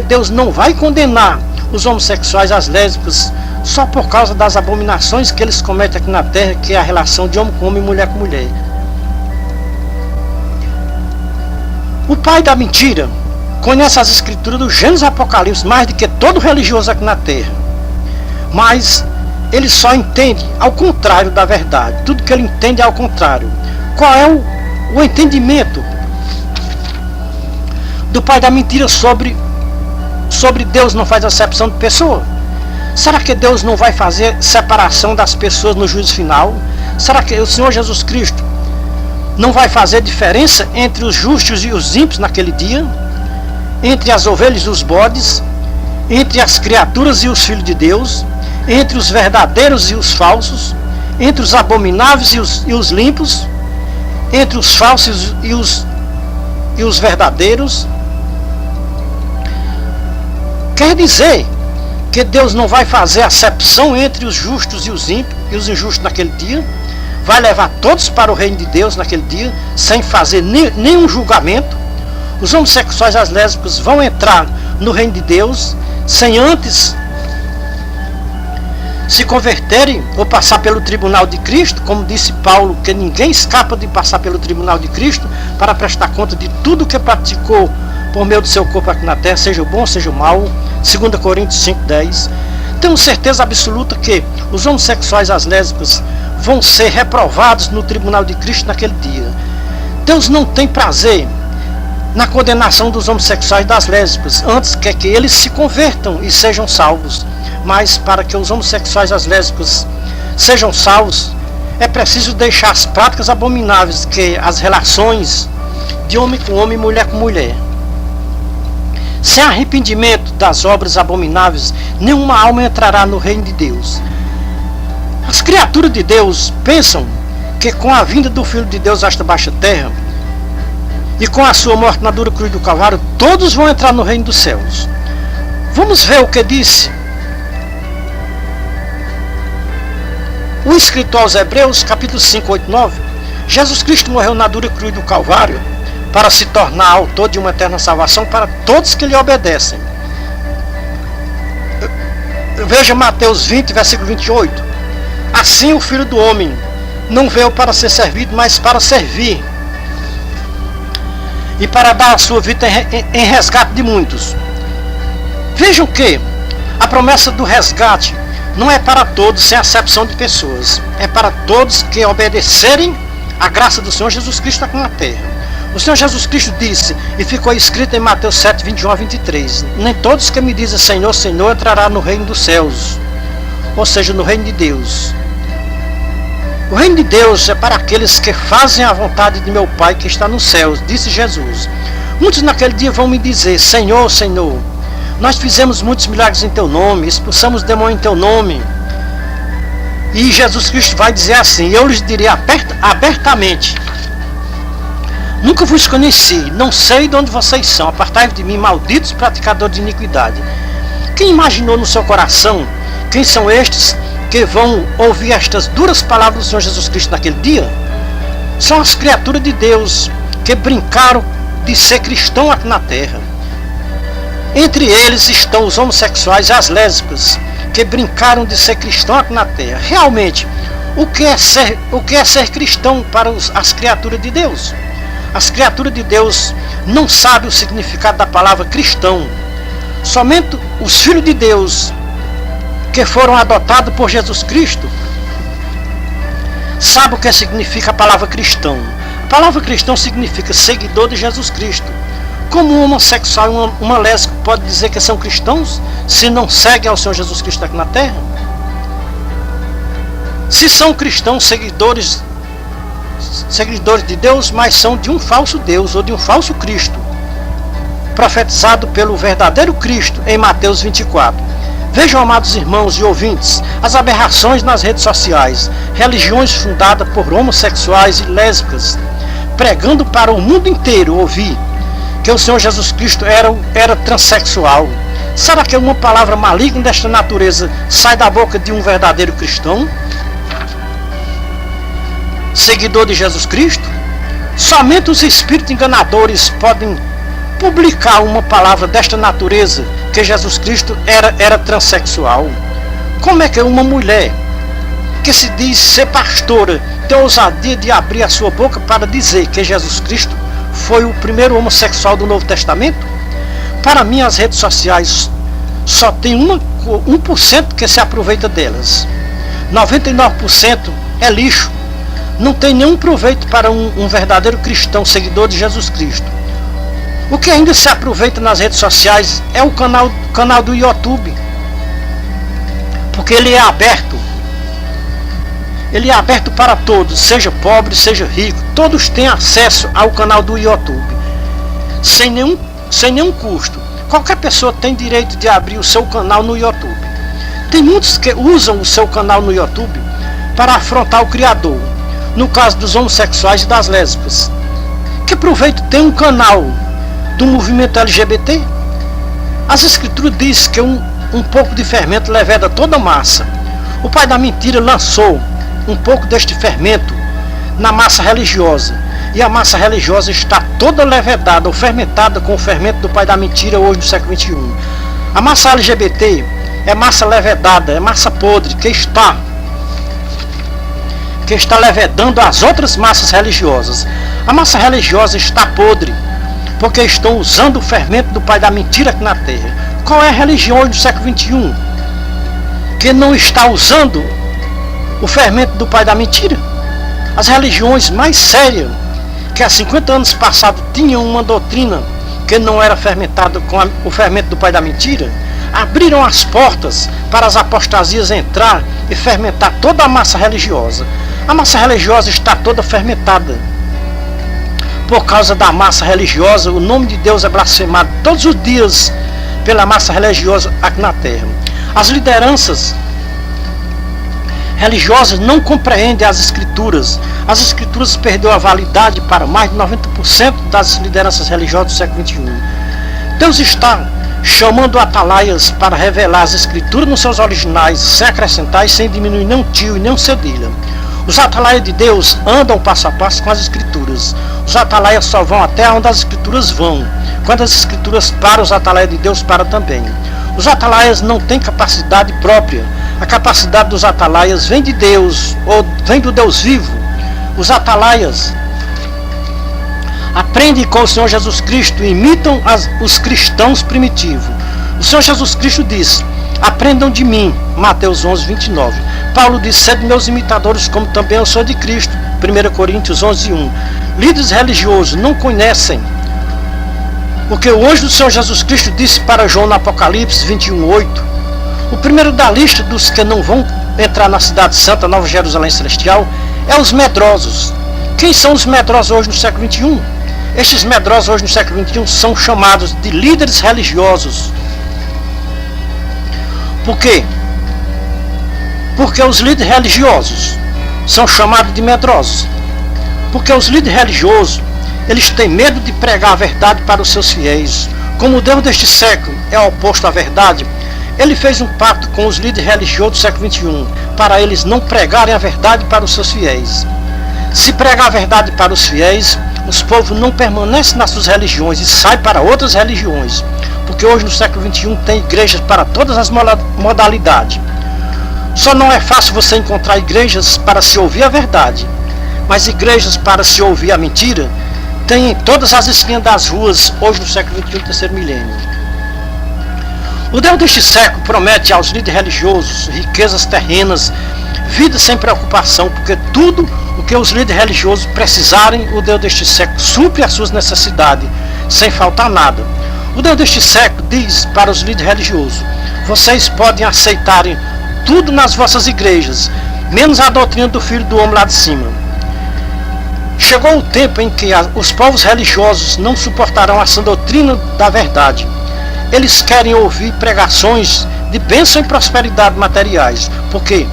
Deus não vai condenar os homossexuais e as lésbicas só por causa das abominações que eles cometem aqui na terra, que é a relação de homem com homem e mulher com mulher. O pai da mentira conhece as escrituras do Gênesis e Apocalipse mais do que todo religioso aqui na terra, mas ele só entende ao contrário da verdade. Tudo que ele entende é ao contrário. Qual é o entendimento do pai da mentira sobre Deus? Não faz acepção de pessoa? Será que Deus não vai fazer separação das pessoas no juízo final? Será que o Senhor Jesus Cristo não vai fazer diferença entre os justos e os ímpios naquele dia? Entre as ovelhas e os bodes? Entre as criaturas e os filhos de Deus? Entre os verdadeiros e os falsos? Entre os abomináveis e os limpos? Entre os falsos e os verdadeiros? Quer dizer que Deus não vai fazer acepção entre os justos e os ímpios e os injustos naquele dia? Vai levar todos para o reino de Deus naquele dia, sem fazer nenhum julgamento? Os homossexuais e as lésbicas vão entrar no reino de Deus sem antes se converterem ou passar pelo tribunal de Cristo, como disse Paulo, que ninguém escapa de passar pelo tribunal de Cristo para prestar conta de tudo que praticou por meio do seu corpo aqui na terra, seja bom, seja mal. 2 Coríntios 5:10. Tenho certeza absoluta que os homossexuais e as lésbicas vão ser reprovados no tribunal de Cristo naquele dia. Deus não tem prazer na condenação dos homossexuais e das lésbicas, antes quer que eles se convertam e sejam salvos. Mas para que os homossexuais e as lésbicas sejam salvos, é preciso deixar as práticas abomináveis, que as relações de homem com homem, mulher com mulher. Sem arrependimento das obras abomináveis, nenhuma alma entrará no reino de Deus. As criaturas de Deus pensam que com a vinda do Filho de Deus a esta baixa terra, e com a sua morte na dura cruz do Calvário, todos vão entrar no reino dos céus. Vamos ver o que disse o escritor aos Hebreus, capítulo 5, 8, 9. Jesus Cristo morreu na dura cruz do Calvário para se tornar autor de uma eterna salvação para todos que lhe obedecem. Veja Mateus 20, versículo 28. Assim o Filho do Homem não veio para ser servido, mas para servir, e para dar a sua vida em resgate de muitos. Vejam que a promessa do resgate não é para todos, sem acepção de pessoas. É para todos que obedecerem a graça do Senhor Jesus Cristo aqui na terra. O Senhor Jesus Cristo disse, e ficou escrito em Mateus 7, 21 a 23, nem todos que me dizem Senhor, Senhor, entrará no reino dos céus, ou seja, no reino de Deus. O reino de Deus é para aqueles que fazem a vontade de meu Pai que está nos céus, disse Jesus. Muitos naquele dia vão me dizer, Senhor, Senhor, nós fizemos muitos milagres em Teu nome, expulsamos demônio em Teu nome. E Jesus Cristo vai dizer assim, eu lhes direi abertamente, nunca vos conheci, não sei de onde vocês são, apartai-vos de mim, malditos praticadores de iniquidade. Quem imaginou no seu coração, quem são estes que vão ouvir estas duras palavras do Senhor Jesus Cristo naquele dia? São as criaturas de Deus que brincaram de ser cristão aqui na terra. Entre eles estão os homossexuais e as lésbicas, que brincaram de ser cristão aqui na terra. Realmente, o que é ser cristão para as criaturas de Deus? As criaturas de Deus não sabem o significado da palavra cristão. Somente os filhos de Deus, que foram adotados por Jesus Cristo, sabem o que significa a palavra cristão. A palavra cristão significa seguidor de Jesus Cristo. Como um homossexual e uma lésbica pode dizer que são cristãos se não seguem ao Senhor Jesus Cristo aqui na terra? Se são cristãos, seguidores de Deus, mas são de um falso Deus ou de um falso Cristo, profetizado pelo verdadeiro Cristo em Mateus 24. Vejam, amados irmãos e ouvintes, as aberrações nas redes sociais, religiões fundadas por homossexuais e lésbicas, pregando para o mundo inteiro ouvir que o Senhor Jesus Cristo era transexual. Será que uma palavra maligna desta natureza sai da boca de um verdadeiro cristão? Seguidor de Jesus Cristo? Somente os espíritos enganadores podem publicar uma palavra desta natureza, que Jesus Cristo era transexual. Como é que uma mulher que se diz ser pastora tem a ousadia de abrir a sua boca para dizer que Jesus Cristo foi o primeiro homossexual do Novo Testamento? Para mim, as redes sociais só tem 1% que se aproveita delas. 99% é lixo. Não tem nenhum proveito para um verdadeiro cristão, seguidor de Jesus Cristo. O que ainda se aproveita nas redes sociais é o canal do YouTube, porque ele é aberto. Ele é aberto para todos, seja pobre, seja rico, todos têm acesso ao canal do YouTube, sem nenhum custo. Qualquer pessoa tem direito de abrir o seu canal no YouTube. Tem muitos que usam o seu canal no YouTube para afrontar o Criador, no caso dos homossexuais e das lésbicas. Que proveito tem um canal do movimento LGBT? As escrituras dizem que um pouco de fermento leveda toda a massa. O pai da mentira lançou um pouco deste fermento na massa religiosa, e a massa religiosa está toda levedada ou fermentada com o fermento do pai da mentira hoje no século XXI. A massa LGBT é massa levedada, é massa podre que está levedando as outras massas religiosas. A massa religiosa está podre porque estão usando o fermento do pai da mentira aqui na terra. Qual é a religião hoje do século XXI que não está usando o fermento do pai da mentira? As religiões mais sérias, que há 50 anos passados tinham uma doutrina que não era fermentada com o fermento do pai da mentira, abriram as portas para as apostasias entrar e fermentar toda a massa religiosa. A massa religiosa está toda fermentada. Por causa da massa religiosa, o nome de Deus é blasfemado todos os dias pela massa religiosa aqui na terra. As lideranças religiosas não compreendem as escrituras. As escrituras perderam a validade para mais de 90% das lideranças religiosas do século XXI. Deus está chamando atalaias para revelar as escrituras nos seus originais, sem acrescentar e sem diminuir nem um tio e nem um cedilha. Os atalaias de Deus andam passo a passo com as escrituras. Os atalaias só vão até onde as escrituras vão. Quando as escrituras param, os atalaias de Deus param também. Os atalaias não têm capacidade própria. A capacidade dos atalaias vem de Deus, ou vem do Deus vivo. Os atalaias aprendem com o Senhor Jesus Cristo e imitam os cristãos primitivos. O Senhor Jesus Cristo diz: aprendam de mim, Mateus 11, 29. Paulo diz: sede meus imitadores, como também eu sou de Cristo, 1 Coríntios 11, 1. Líderes religiosos não conhecem o que o anjo do Senhor Jesus Cristo disse para João no Apocalipse 21, 8. O primeiro da lista dos que não vão entrar na cidade santa, Nova Jerusalém Celestial, é os medrosos. Quem são os medrosos hoje no século XXI? Estes medrosos hoje no século XXI são chamados de líderes religiosos. Por quê? Porque os líderes religiosos são chamados de medrosos. Porque os líderes religiosos, eles têm medo de pregar a verdade para os seus fiéis. Como o Deus deste século é oposto à verdade, ele fez um pacto com os líderes religiosos do século XXI, para eles não pregarem a verdade para os seus fiéis. Se pregar a verdade para os fiéis, os povos não permanecem nas suas religiões e saem para outras religiões. Porque hoje no século XXI tem igrejas para todas as modalidades. Só não é fácil você encontrar igrejas para se ouvir a verdade, mas igrejas para se ouvir a mentira tem em todas as esquinas das ruas hoje no século XXI, terceiro milênio. O Deus deste século promete aos líderes religiosos riquezas terrenas, vida sem preocupação, porque tudo o que os líderes religiosos precisarem, o Deus deste século supre as suas necessidades, sem faltar nada. O Deus deste século diz para os líderes religiosos: vocês podem aceitarem tudo nas vossas igrejas, menos a doutrina do Filho do Homem lá de cima. Chegou o tempo em que os povos religiosos não suportarão essa doutrina da verdade. Eles querem ouvir pregações de bênção e prosperidade materiais, porque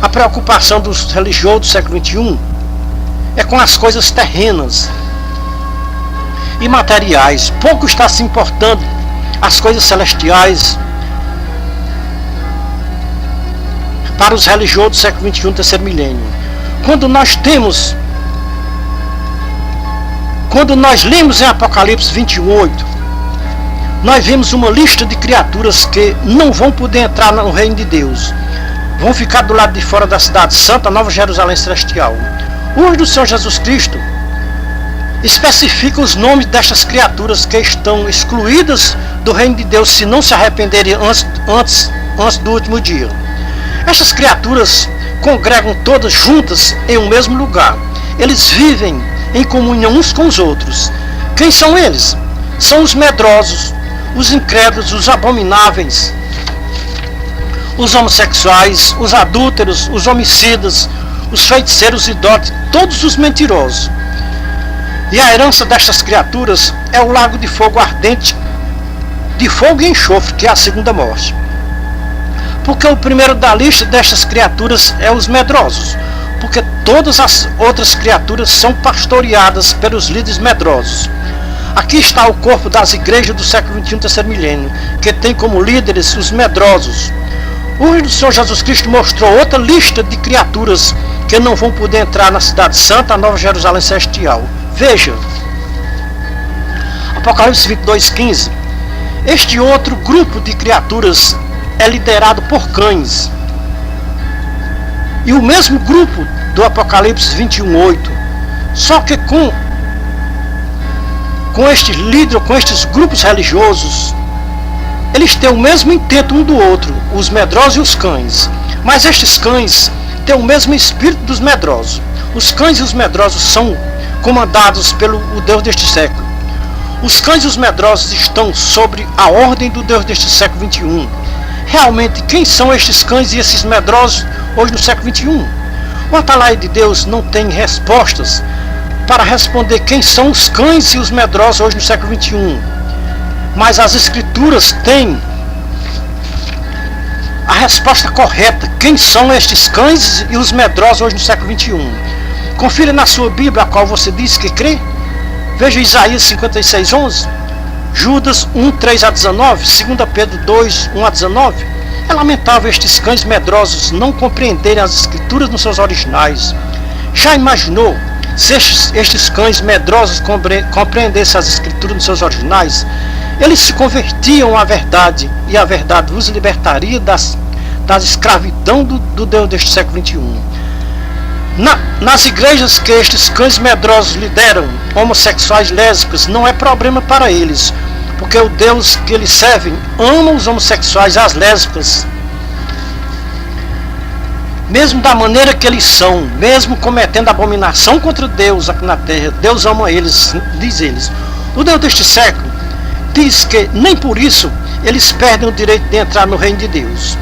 a preocupação dos religiosos do século XXI é com as coisas terrenas e materiais. Pouco está se importando as coisas celestiais para os religiosos do século XXI, terceiro milênio. Quando nós lemos em Apocalipse 28, nós vimos uma lista de criaturas que não vão poder entrar no reino de Deus. Vão ficar do lado de fora da cidade santa, Nova Jerusalém Celestial. O anjo do Senhor Jesus Cristo especifica os nomes destas criaturas que estão excluídas do reino de Deus se não se arrependerem antes do último dia. Estas criaturas congregam todas juntas em um mesmo lugar. Eles vivem em comunhão uns com os outros. Quem são eles? São os medrosos, os incrédulos, os abomináveis, os homossexuais, os adúlteros, os homicidas, os feiticeiros idólatras, todos os mentirosos. E a herança destas criaturas é o lago de fogo ardente, de fogo e enxofre, que é a segunda morte. Porque o primeiro da lista destas criaturas é os medrosos, porque todas as outras criaturas são pastoreadas pelos líderes medrosos. Aqui está o corpo das igrejas do século XXI, terceiro milênio, que tem como líderes os medrosos. O anjo do Senhor Jesus Cristo mostrou outra lista de criaturas que não vão poder entrar na cidade santa, a Nova Jerusalém Celestial. Veja, Apocalipse 22:15. Este outro grupo de criaturas é liderado por cães. E o mesmo grupo do Apocalipse 21:8. Só que com estes líderes, com estes grupos religiosos, eles têm o mesmo intento um do outro, os medrosos e os cães. Mas estes cães têm o mesmo espírito dos medrosos. Os cães e os medrosos são comandados pelo Deus deste século. Os cães e os medrosos estão sobre a ordem do Deus deste século XXI. Realmente, quem são estes cães e esses medrosos hoje no século XXI? O Atalaia de Deus não tem respostas para responder quem são os cães e os medrosos hoje no século XXI. Mas as Escrituras têm a resposta correta. Quem são estes cães e os medrosos hoje no século XXI? Confira na sua Bíblia, a qual você diz que crê. Veja Isaías 56:11, Judas 1:3-19, 2 Pedro 2:1-19. É lamentável estes cães medrosos não compreenderem as Escrituras nos seus originais. Já imaginou se estes cães medrosos compreendessem as Escrituras nos seus originais? Eles se convertiam à verdade, e a verdade os libertaria das escravidão do Deus deste século XXI. Nas igrejas que estes cães medrosos lideram, homossexuais lésbicas, não é problema para eles, porque o Deus que eles servem ama os homossexuais e as lésbicas, mesmo da maneira que eles são, mesmo cometendo abominação contra Deus aqui na terra. Deus ama eles, diz eles. O Deus deste século diz que nem por isso eles perdem o direito de entrar no reino de Deus.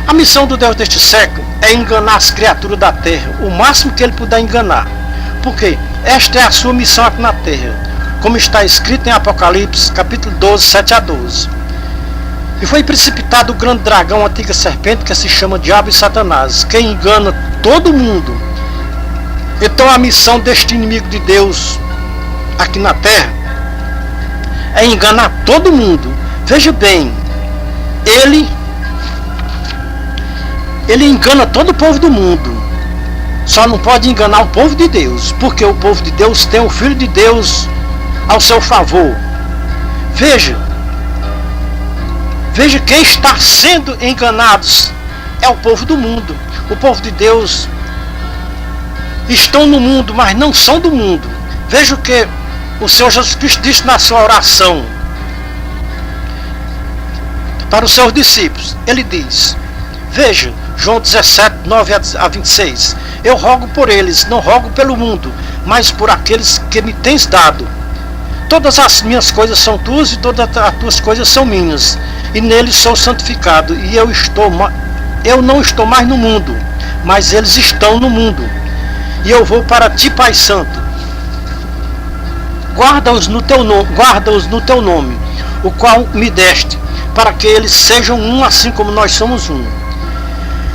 A missão do Deus deste século é enganar as criaturas da terra, o máximo que ele puder enganar, porque esta é a sua missão aqui na terra, como está escrito em Apocalipse, capítulo 12, 7-12. E foi precipitado o grande dragão, a antiga serpente, que se chama Diabo e Satanás, que engana todo mundo. Então a missão deste inimigo de Deus aqui na terra é enganar todo mundo. Veja bem, ele engana todo o povo do mundo. Só não pode enganar o povo de Deus, porque o povo de Deus tem o Filho de Deus ao seu favor. Veja quem está sendo enganados é o povo do mundo. O povo de Deus estão no mundo, mas não são do mundo. Veja o que o Senhor Jesus Cristo disse na sua oração para os seus discípulos. Ele diz, veja, João 17, 9-26, eu rogo por eles, não rogo pelo mundo, mas por aqueles que me tens dado. Todas as minhas coisas são tuas e todas as tuas coisas são minhas, e neles sou santificado, e eu não estou mais no mundo, mas eles estão no mundo, e eu vou para ti, Pai Santo. Guarda-os no teu nome, o qual me deste, para que eles sejam um, assim como nós somos um.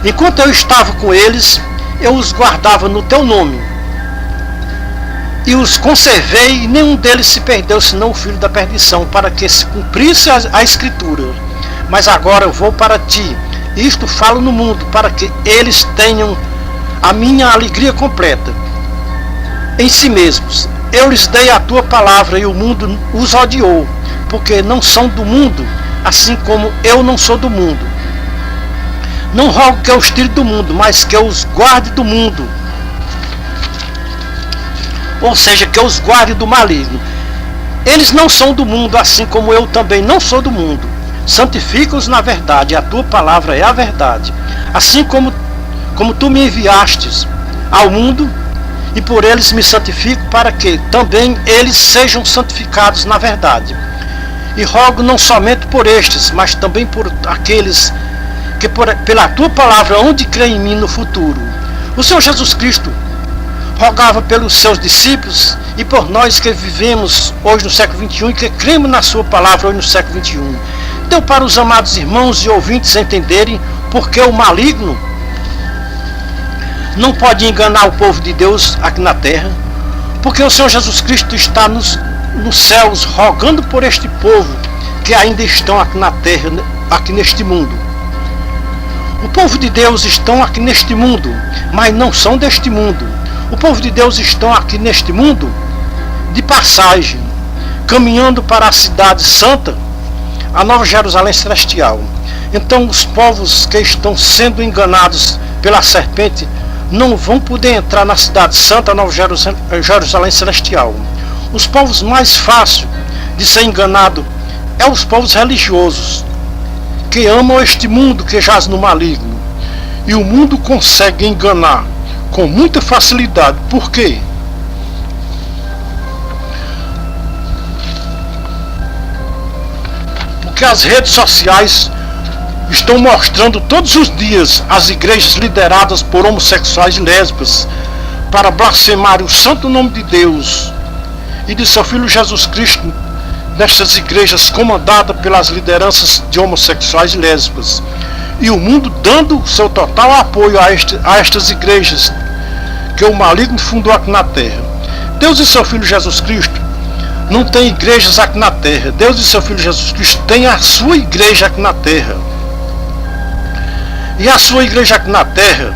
Enquanto eu estava com eles, eu os guardava no teu nome, e os conservei, e nenhum deles se perdeu, senão o filho da perdição, para que se cumprisse a Escritura. Mas agora eu vou para ti, isto falo no mundo, para que eles tenham a minha alegria completa em si mesmos. Eu lhes dei a tua palavra, e o mundo os odiou, porque não são do mundo, assim como eu não sou do mundo. Não rogo que eu os tire do mundo, mas que eu os guarde do mundo. Ou seja, que eu os guarde do maligno. Eles não são do mundo, assim como eu também não sou do mundo. Santifica-os na verdade, a tua palavra é a verdade. Assim como tu me enviastes ao mundo, e por eles me santifico, para que também eles sejam santificados na verdade. E rogo não somente por estes, mas também por aqueles que pela tua palavra hão de crer em mim no futuro. O Senhor Jesus Cristo rogava pelos seus discípulos e por nós que vivemos hoje no século XXI e que cremos na sua palavra hoje no século XXI. Então, para os amados irmãos e ouvintes entenderem porque o maligno não pode enganar o povo de Deus aqui na terra, porque o Senhor Jesus Cristo está nos céus rogando por este povo que ainda estão aqui na terra, aqui neste mundo. O povo de Deus estão aqui neste mundo, mas não são deste mundo. O povo de Deus estão aqui neste mundo de passagem, caminhando para a cidade santa, a Nova Jerusalém Celestial. Então os povos que estão sendo enganados pela serpente não vão poder entrar na cidade santa, a Nova Jerusalém Celestial. Os povos mais fáceis de ser enganado é os povos religiosos, que amam este mundo que jaz no maligno. E o mundo consegue enganar com muita facilidade. Por quê? que as redes sociais estão mostrando todos os dias as igrejas lideradas por homossexuais e lésbicas para blasfemar o santo nome de Deus e de seu Filho Jesus Cristo nestas igrejas comandadas pelas lideranças de homossexuais e lésbicas, e o mundo dando seu total apoio a estas igrejas que o maligno fundou aqui na terra. Deus e seu Filho Jesus Cristo não tem igrejas aqui na terra. Deus e seu Filho Jesus Cristo tem a sua igreja aqui na terra. E a sua igreja aqui na terra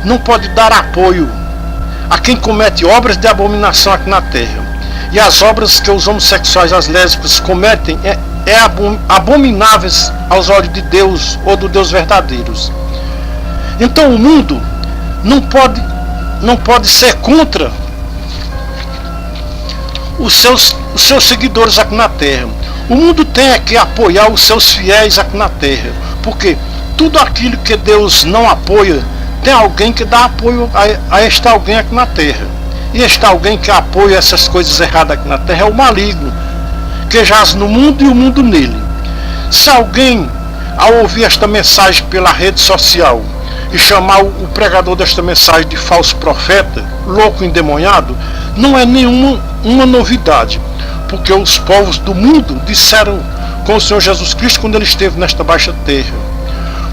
não pode dar apoio a quem comete obras de abominação aqui na terra. E as obras que os homossexuais e as lésbicas cometem abomináveis aos olhos de Deus ou do Deus verdadeiros. Então o mundo não pode ser contra os seus seguidores aqui na terra. O mundo tem que apoiar os seus fiéis aqui na terra, porque tudo aquilo que Deus não apoia, tem alguém que dá apoio a este alguém aqui na terra. E este alguém que apoia essas coisas erradas aqui na terra é o maligno, que jaz no mundo e o mundo nele. Se alguém, ao ouvir esta mensagem pela rede social e chamar o pregador desta mensagem de falso profeta, louco endemoniado, não é nenhuma novidade, porque os povos do mundo disseram com o Senhor Jesus Cristo quando ele esteve nesta baixa terra.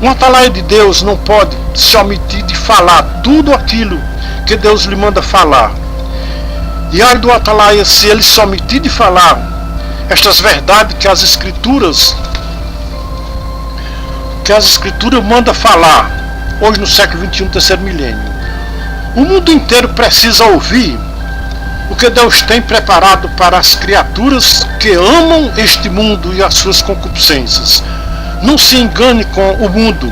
Um atalaia de Deus não pode se omitir de falar tudo aquilo que Deus lhe manda falar. E ai do atalaia se ele se omitir de falar estas verdades que as escrituras manda falar hoje no século XXI, terceiro milênio. O mundo inteiro precisa ouvir o que Deus tem preparado para as criaturas que amam este mundo e as suas concupiscências. Não se engane com o mundo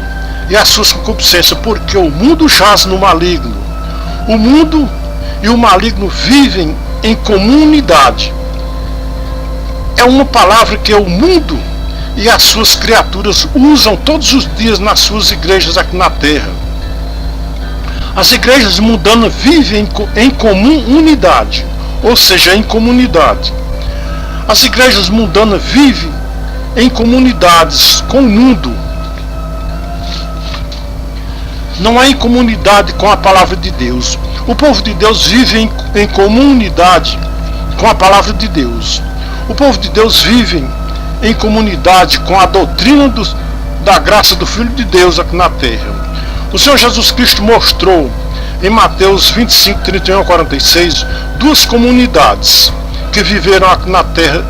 e as suas concupiscências, porque o mundo jaz no maligno. O mundo e o maligno vivem em comunidade. É uma palavra que o mundo e as suas criaturas usam todos os dias nas suas igrejas aqui na terra. As igrejas mundanas vivem em comunidade, ou seja, em comunidade. As igrejas mundanas vivem em comunidades com o mundo. Não é em comunidade com a palavra de Deus. O povo de Deus vive em comunidade com a palavra de Deus. O povo de Deus vive em comunidade com a doutrina da graça do Filho de Deus aqui na terra. O Senhor Jesus Cristo mostrou em Mateus 25, 31 a 46 duas comunidades que viveram aqui na terra,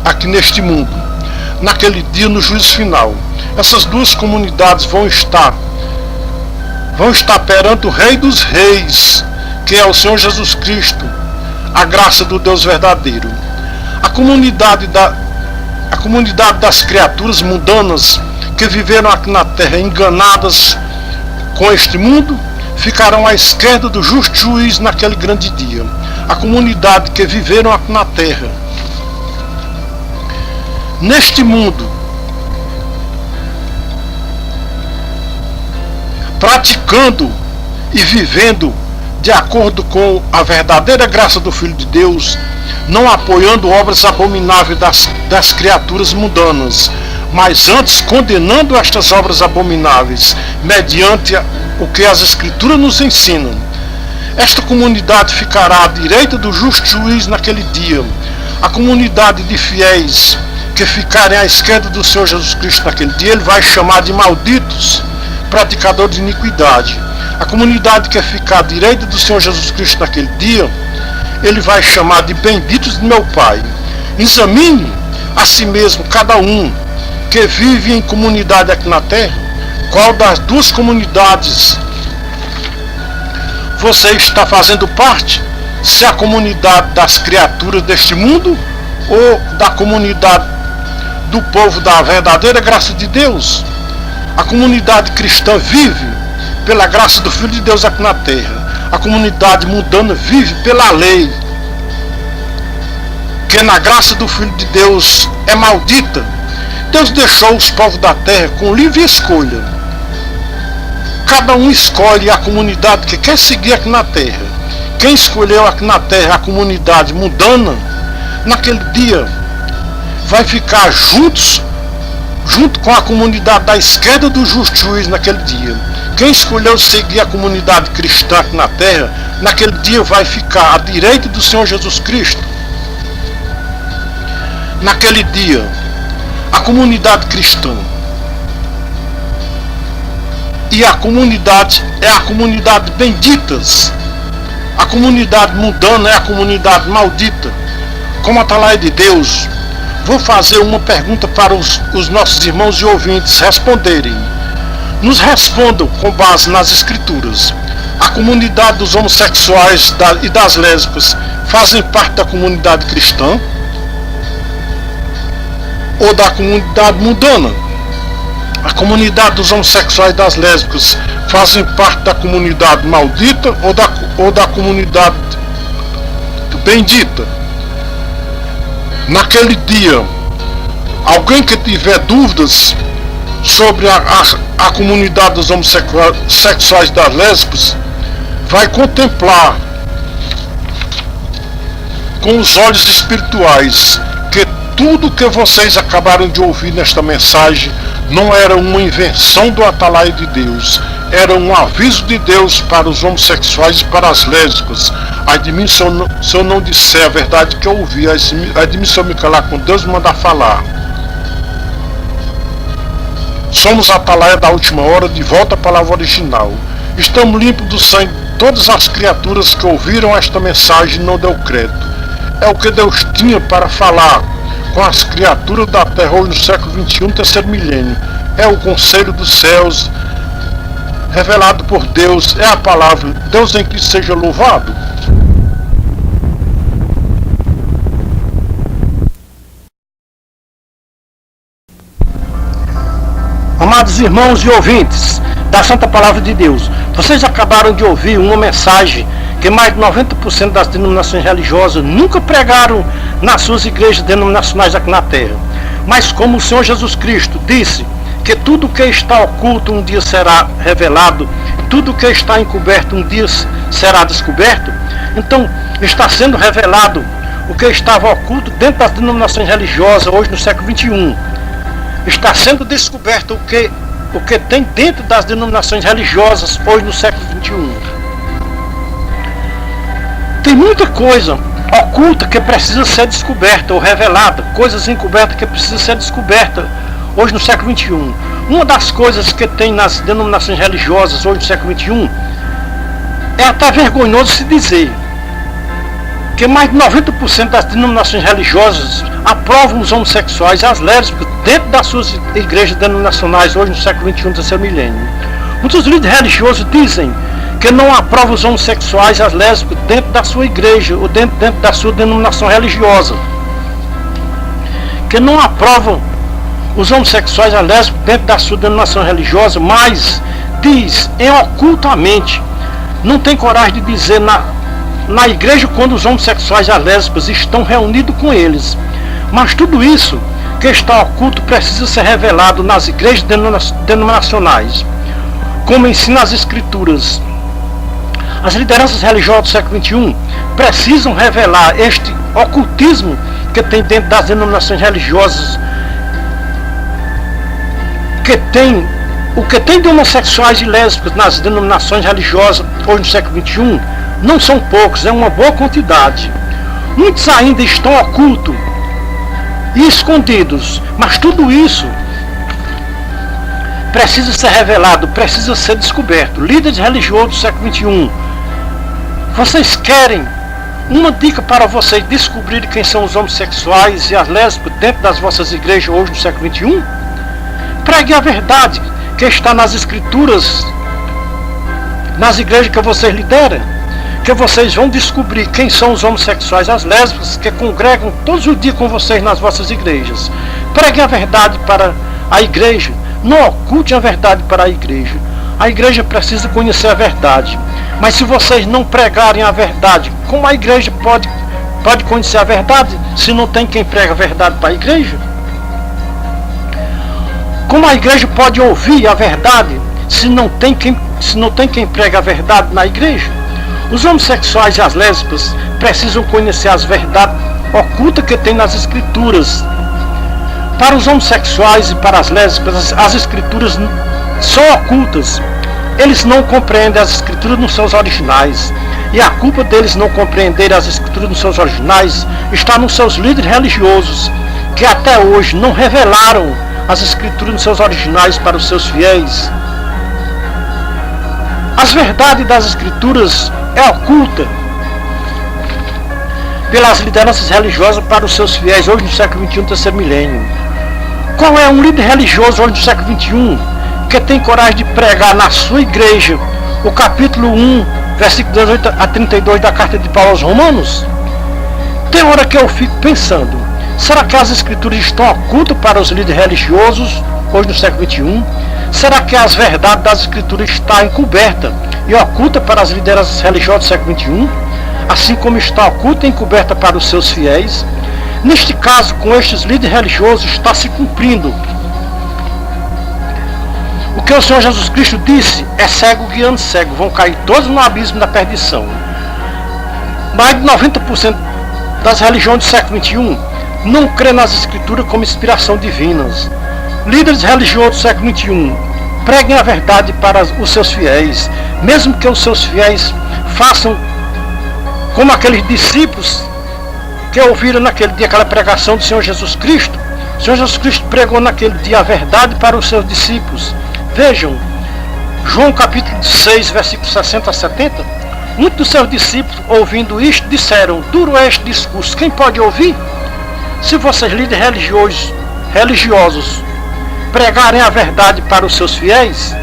aqui neste mundo, naquele dia no juízo final. Essas duas comunidades vão estar perante o Rei dos Reis, que é o Senhor Jesus Cristo, a graça do Deus verdadeiro. A comunidade das criaturas mundanas que viveram aqui na terra enganadas com este mundo, ficarão à esquerda do justo juiz naquele grande dia. A comunidade que viveram aqui na terra, neste mundo, praticando e vivendo de acordo com a verdadeira graça do Filho de Deus, não apoiando obras abomináveis das criaturas mundanas, mas antes condenando estas obras abomináveis, mediante o que as Escrituras nos ensinam. Esta comunidade ficará à direita do justo juiz naquele dia. A comunidade de fiéis que ficarem à esquerda do Senhor Jesus Cristo naquele dia, ele vai chamar de malditos, praticadores de iniquidade. A comunidade que ficar à direita do Senhor Jesus Cristo naquele dia, ele vai chamar de benditos de meu Pai. Examine a si mesmo, cada um que vive em comunidade aqui na terra, qual das duas comunidades você está fazendo parte, se é a comunidade das criaturas deste mundo ou da comunidade do povo da verdadeira graça de Deus. A comunidade cristã vive pela graça do Filho de Deus aqui na terra. A comunidade mundana vive pela lei, que na graça do Filho de Deus é maldita. Deus deixou os povos da terra com livre escolha. Cada um escolhe a comunidade que quer seguir aqui na terra. Quem escolheu aqui na terra a comunidade mundana, naquele dia vai ficar juntos junto com a comunidade da esquerda do justo juiz naquele dia. Quem escolheu seguir a comunidade cristã aqui na terra, naquele dia vai ficar à direita do Senhor Jesus Cristo. Naquele dia, a comunidade cristã e a comunidade é a comunidade benditas. A comunidade mundana é a comunidade maldita. Como atalaia de Deus, vou fazer uma pergunta para os nossos irmãos e ouvintes responderem. Nos respondam com base nas escrituras. A comunidade dos homossexuais e das lésbicas fazem parte da comunidade cristã ou da comunidade mundana? A comunidade dos homossexuais e das lésbicas fazem parte da comunidade maldita ou da comunidade bendita? Naquele dia, alguém que tiver dúvidas sobre a comunidade dos homossexuais e das lésbicas vai contemplar com os olhos espirituais que tudo que vocês acabaram de ouvir nesta mensagem não era uma invenção do atalaia de Deus, era um aviso de Deus para os homossexuais e para as lésbicas. Ai de mim se eu não disser a verdade que eu ouvi, ai de mim se eu me calar quando Deus me mandar falar. Somos a atalaia da última hora, de volta à palavra original. Estamos limpos do sangue de todas as criaturas que ouviram esta mensagem e não deu crédito. É o que Deus tinha para falar com as criaturas da terra hoje no século XXI, terceiro milênio. É o conselho dos céus revelado por Deus, é a palavra. Deus em Cristo seja louvado. Amados irmãos e ouvintes da Santa Palavra de Deus, vocês acabaram de ouvir uma mensagem que mais de 90% das denominações religiosas nunca pregaram nas suas igrejas denominacionais aqui na terra. Mas como o Senhor Jesus Cristo disse que tudo que está oculto um dia será revelado, tudo que está encoberto um dia será descoberto, então está sendo revelado o que estava oculto dentro das denominações religiosas hoje no século XXI. Está sendo descoberto o que tem dentro das denominações religiosas hoje no século XXI. Tem muita coisa oculta que precisa ser descoberta ou revelada, coisas encobertas que precisam ser descobertas hoje no século XXI. Uma das coisas que tem nas denominações religiosas hoje no século XXI é até vergonhoso se dizer que mais de 90% das denominações religiosas aprovam os homossexuais e as lésbicas dentro das suas igrejas denominacionais hoje no século XXI, terceiro milênio. Muitos líderes religiosos dizem que não aprovam os homossexuais e as lésbicas dentro da sua igreja ou dentro da sua denominação religiosa. Que não aprovam os homossexuais e as lésbicas dentro da sua denominação religiosa, mas diz ocultamente, não tem coragem de dizer na igreja quando os homossexuais e as lésbicas estão reunidos com eles. Mas tudo isso que está oculto precisa ser revelado nas igrejas denominacionais, como ensina as escrituras. As lideranças religiosas do século XXI precisam revelar este ocultismo que tem dentro das denominações religiosas, o que tem de homossexuais e lésbicas nas denominações religiosas hoje no século XXI não são poucos, é uma boa quantidade. Muitos ainda estão ocultos e escondidos, mas tudo isso precisa ser revelado, precisa ser descoberto. Líderes religiosos do século XXI, vocês querem uma dica para vocês descobrirem quem são os homossexuais e as lésbicas dentro das vossas igrejas hoje no século XXI? Pregue a verdade que está nas escrituras, nas igrejas que vocês lideram, que vocês vão descobrir quem são os homossexuais e as lésbicas que congregam todos os dias com vocês nas vossas igrejas. Pregue a verdade para a igreja, não oculte a verdade para a igreja. A igreja precisa conhecer a verdade, mas se vocês não pregarem a verdade, como a igreja pode conhecer a verdade se não tem quem prega a verdade para a igreja? Como a igreja pode ouvir a verdade se não tem quem prega a verdade na igreja? Os homossexuais e as lésbicas precisam conhecer as verdades ocultas que tem nas escrituras, Para os homossexuais e para as lésbicas, as escrituras são ocultas. Eles não compreendem as escrituras nos seus originais. E a culpa deles não compreenderem as escrituras nos seus originais está nos seus líderes religiosos, que até hoje não revelaram as escrituras nos seus originais para os seus fiéis. As verdades das escrituras é oculta pelas lideranças religiosas para os seus fiéis hoje no século XXI, terceiro milênio. Qual é um líder religioso hoje no século XXI que tem coragem de pregar na sua igreja o capítulo 1, versículo 18 a 32 da carta de Paulo aos Romanos? Tem hora que eu fico pensando, será que as escrituras estão ocultas para os líderes religiosos hoje no século XXI? Será que as verdades das escrituras estão encobertas e ocultas para as lideranças religiosas do século XXI? Assim como está oculta e encoberta para os seus fiéis? Neste caso, com estes líderes religiosos, está se cumprindo o que o Senhor Jesus Cristo disse: é cego guiando cego, vão cair todos no abismo da perdição. Mais de 90% das religiões do século XXI não crê nas escrituras como inspiração divinas. Líderes religiosos do século XXI preguem a verdade para os seus fiéis, mesmo que os seus fiéis façam como aqueles discípulos que ouviram naquele dia aquela pregação do Senhor Jesus Cristo. O Senhor Jesus Cristo pregou naquele dia a verdade para os seus discípulos. Vejam, João capítulo 6, versículos 60 a 70. Muitos dos seus discípulos, ouvindo isto, disseram: duro é este discurso, quem pode ouvir? Se vocês, líderes religiosos, pregarem a verdade para os seus fiéis,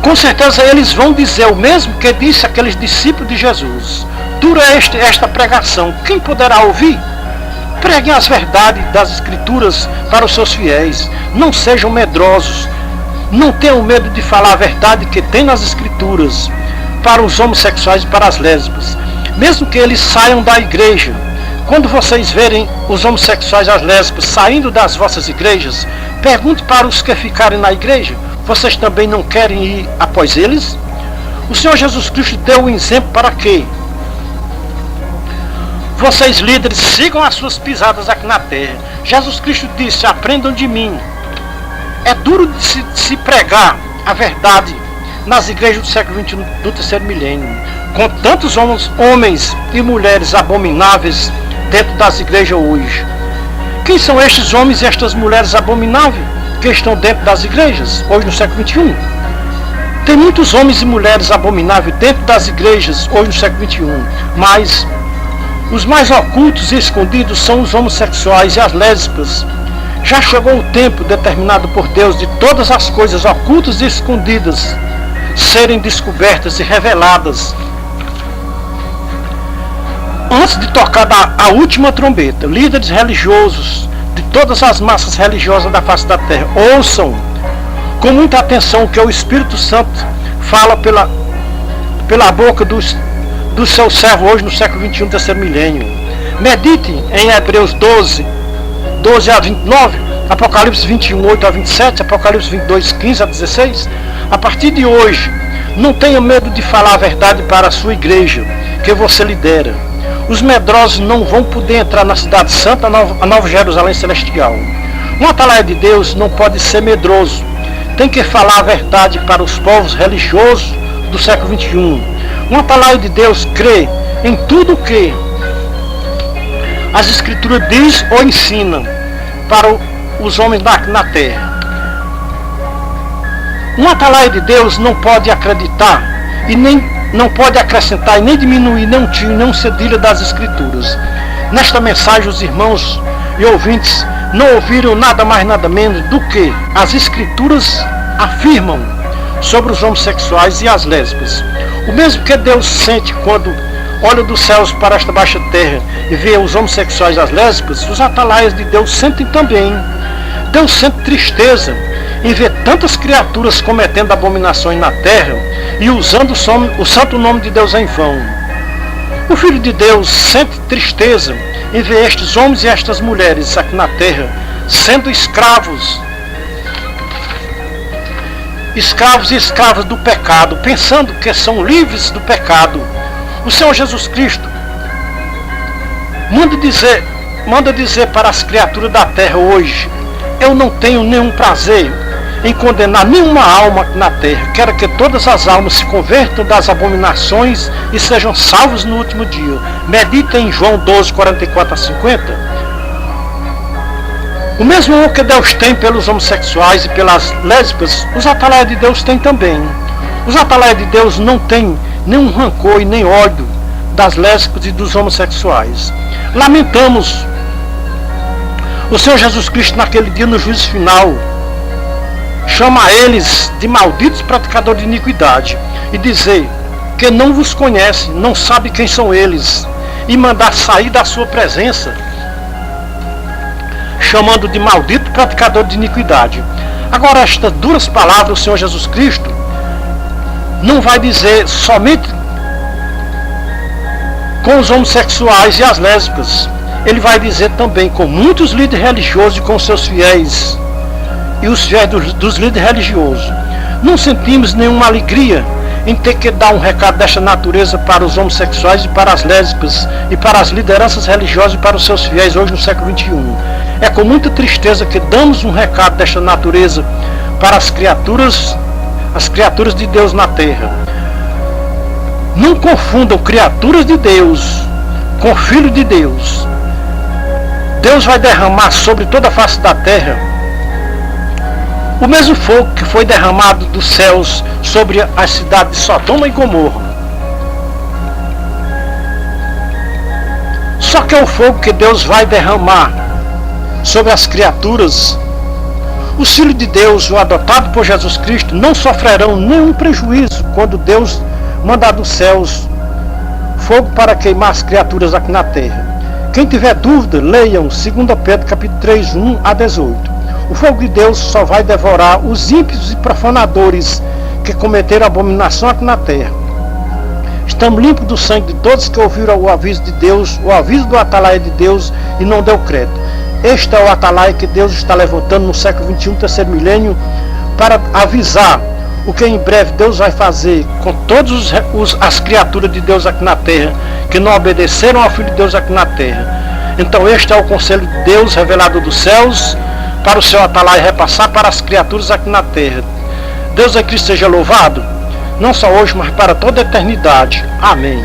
com certeza eles vão dizer o mesmo que disse aqueles discípulos de Jesus: dura é esta pregação, quem poderá ouvir? Preguem as verdades das escrituras para os seus fiéis. Não sejam medrosos. Não tenham medo de falar a verdade que tem nas escrituras para os homossexuais e para as lésbicas. Mesmo que eles saiam da igreja. Quando vocês verem os homossexuais e as lésbicas saindo das vossas igrejas, pergunte para os que ficarem na igreja: vocês também não querem ir após eles? O Senhor Jesus Cristo deu um exemplo para quê? Vocês, líderes, sigam as suas pisadas aqui na terra. Jesus Cristo disse: aprendam de mim. É duro de se pregar a verdade nas igrejas do século XXI, do terceiro milênio, com tantos homens e mulheres abomináveis dentro das igrejas hoje. Quem são estes homens e estas mulheres abomináveis que estão dentro das igrejas hoje no século XXI? Tem muitos homens e mulheres abomináveis dentro das igrejas hoje no século XXI, mas os mais ocultos e escondidos são os homossexuais e as lésbicas. Já chegou o tempo determinado por Deus de todas as coisas ocultas e escondidas serem descobertas e reveladas. Antes de tocar a última trombeta, líderes religiosos de todas as massas religiosas da face da terra, ouçam com muita atenção o que o Espírito Santo fala pela boca do seu servo hoje no século XXI, terceiro milênio. Medite em Hebreus 12 a 29, Apocalipse 21, 8 a 27, Apocalipse 22, 15 a 16. A partir de hoje, não tenha medo de falar a verdade para a sua igreja, que você lidera. Os medrosos não vão poder entrar na cidade santa, a Nova Jerusalém Celestial. Um atalaia de Deus não pode ser medroso. Tem que falar a verdade para os povos religiosos do século XXI. Um atalaia de Deus crê em tudo o que as escrituras diz ou ensina para os homens na terra. Um atalaia de Deus não pode acreditar e não pode acrescentar e nem diminuir nem um tio, nem um cedilha das escrituras. Nesta mensagem, os irmãos e ouvintes não ouviram nada mais nada menos do que as escrituras afirmam sobre os homossexuais e as lésbicas. O mesmo que Deus sente quando olha dos céus para esta baixa terra e vê os homossexuais e as lésbicas, os atalaias de Deus sentem também. Deus sente tristeza em ver tantas criaturas cometendo abominações na terra e usando o santo nome de Deus em vão. O Filho de Deus sente tristeza em ver estes homens e estas mulheres aqui na terra sendo escravos e escravas do pecado, pensando que são livres do pecado. O Senhor Jesus Cristo manda dizer manda dizer para as criaturas da terra hoje: eu não tenho nenhum prazer em condenar nenhuma alma na terra. Quero que todas as almas se convertam das abominações e sejam salvos no último dia. Medita em João 12, 44 a 50. O mesmo amor que Deus tem pelos homossexuais e pelas lésbicas, os atalaias de Deus têm também. Os atalaias de Deus não têm nenhum rancor e nem ódio das lésbicas e dos homossexuais. Lamentamos o Senhor Jesus Cristo naquele dia, no juízo final, chama eles de malditos praticadores de iniquidade e dizer que não vos conhece, não sabe quem são eles, e mandar sair da sua presença, chamando de maldito praticador de iniquidade. Agora, estas duras palavras o Senhor Jesus Cristo não vai dizer somente com os homossexuais e as lésbicas. Ele vai dizer também com muitos líderes religiosos e com seus fiéis e os fiéis dos líderes religiosos. Não sentimos nenhuma alegria em ter que dar um recado desta natureza para os homossexuais e para as lésbicas e para as lideranças religiosas e para os seus fiéis hoje no século XXI. É com muita tristeza que damos um recado desta natureza para as criaturas de Deus na terra. Não confundam criaturas de Deus com filho de Deus. Deus vai derramar sobre toda a face da terra o mesmo fogo que foi derramado dos céus sobre a cidade de Sodoma e Gomorra. Só que é o fogo que Deus vai derramar sobre as criaturas. Os filhos de Deus, o adotado por Jesus Cristo, não sofrerão nenhum prejuízo quando Deus mandar dos céus fogo para queimar as criaturas aqui na terra. Quem tiver dúvida, leiam 2 Pedro capítulo 3, 1 a 18. O fogo de Deus só vai devorar os ímpios e profanadores que cometeram abominação aqui na terra. Estamos limpos do sangue de todos que ouviram o aviso de Deus, o aviso do atalaia de Deus e não deu crédito. Este é o atalaia que Deus está levantando no século XXI, terceiro milênio, para avisar o que em breve Deus vai fazer com todas as criaturas de Deus aqui na terra, que não obedeceram ao Filho de Deus aqui na terra. Então este é o conselho de Deus revelado dos céus, para o seu atalaia repassar para as criaturas aqui na terra. Deus em Cristo seja louvado, não só hoje, mas para toda a eternidade. Amém.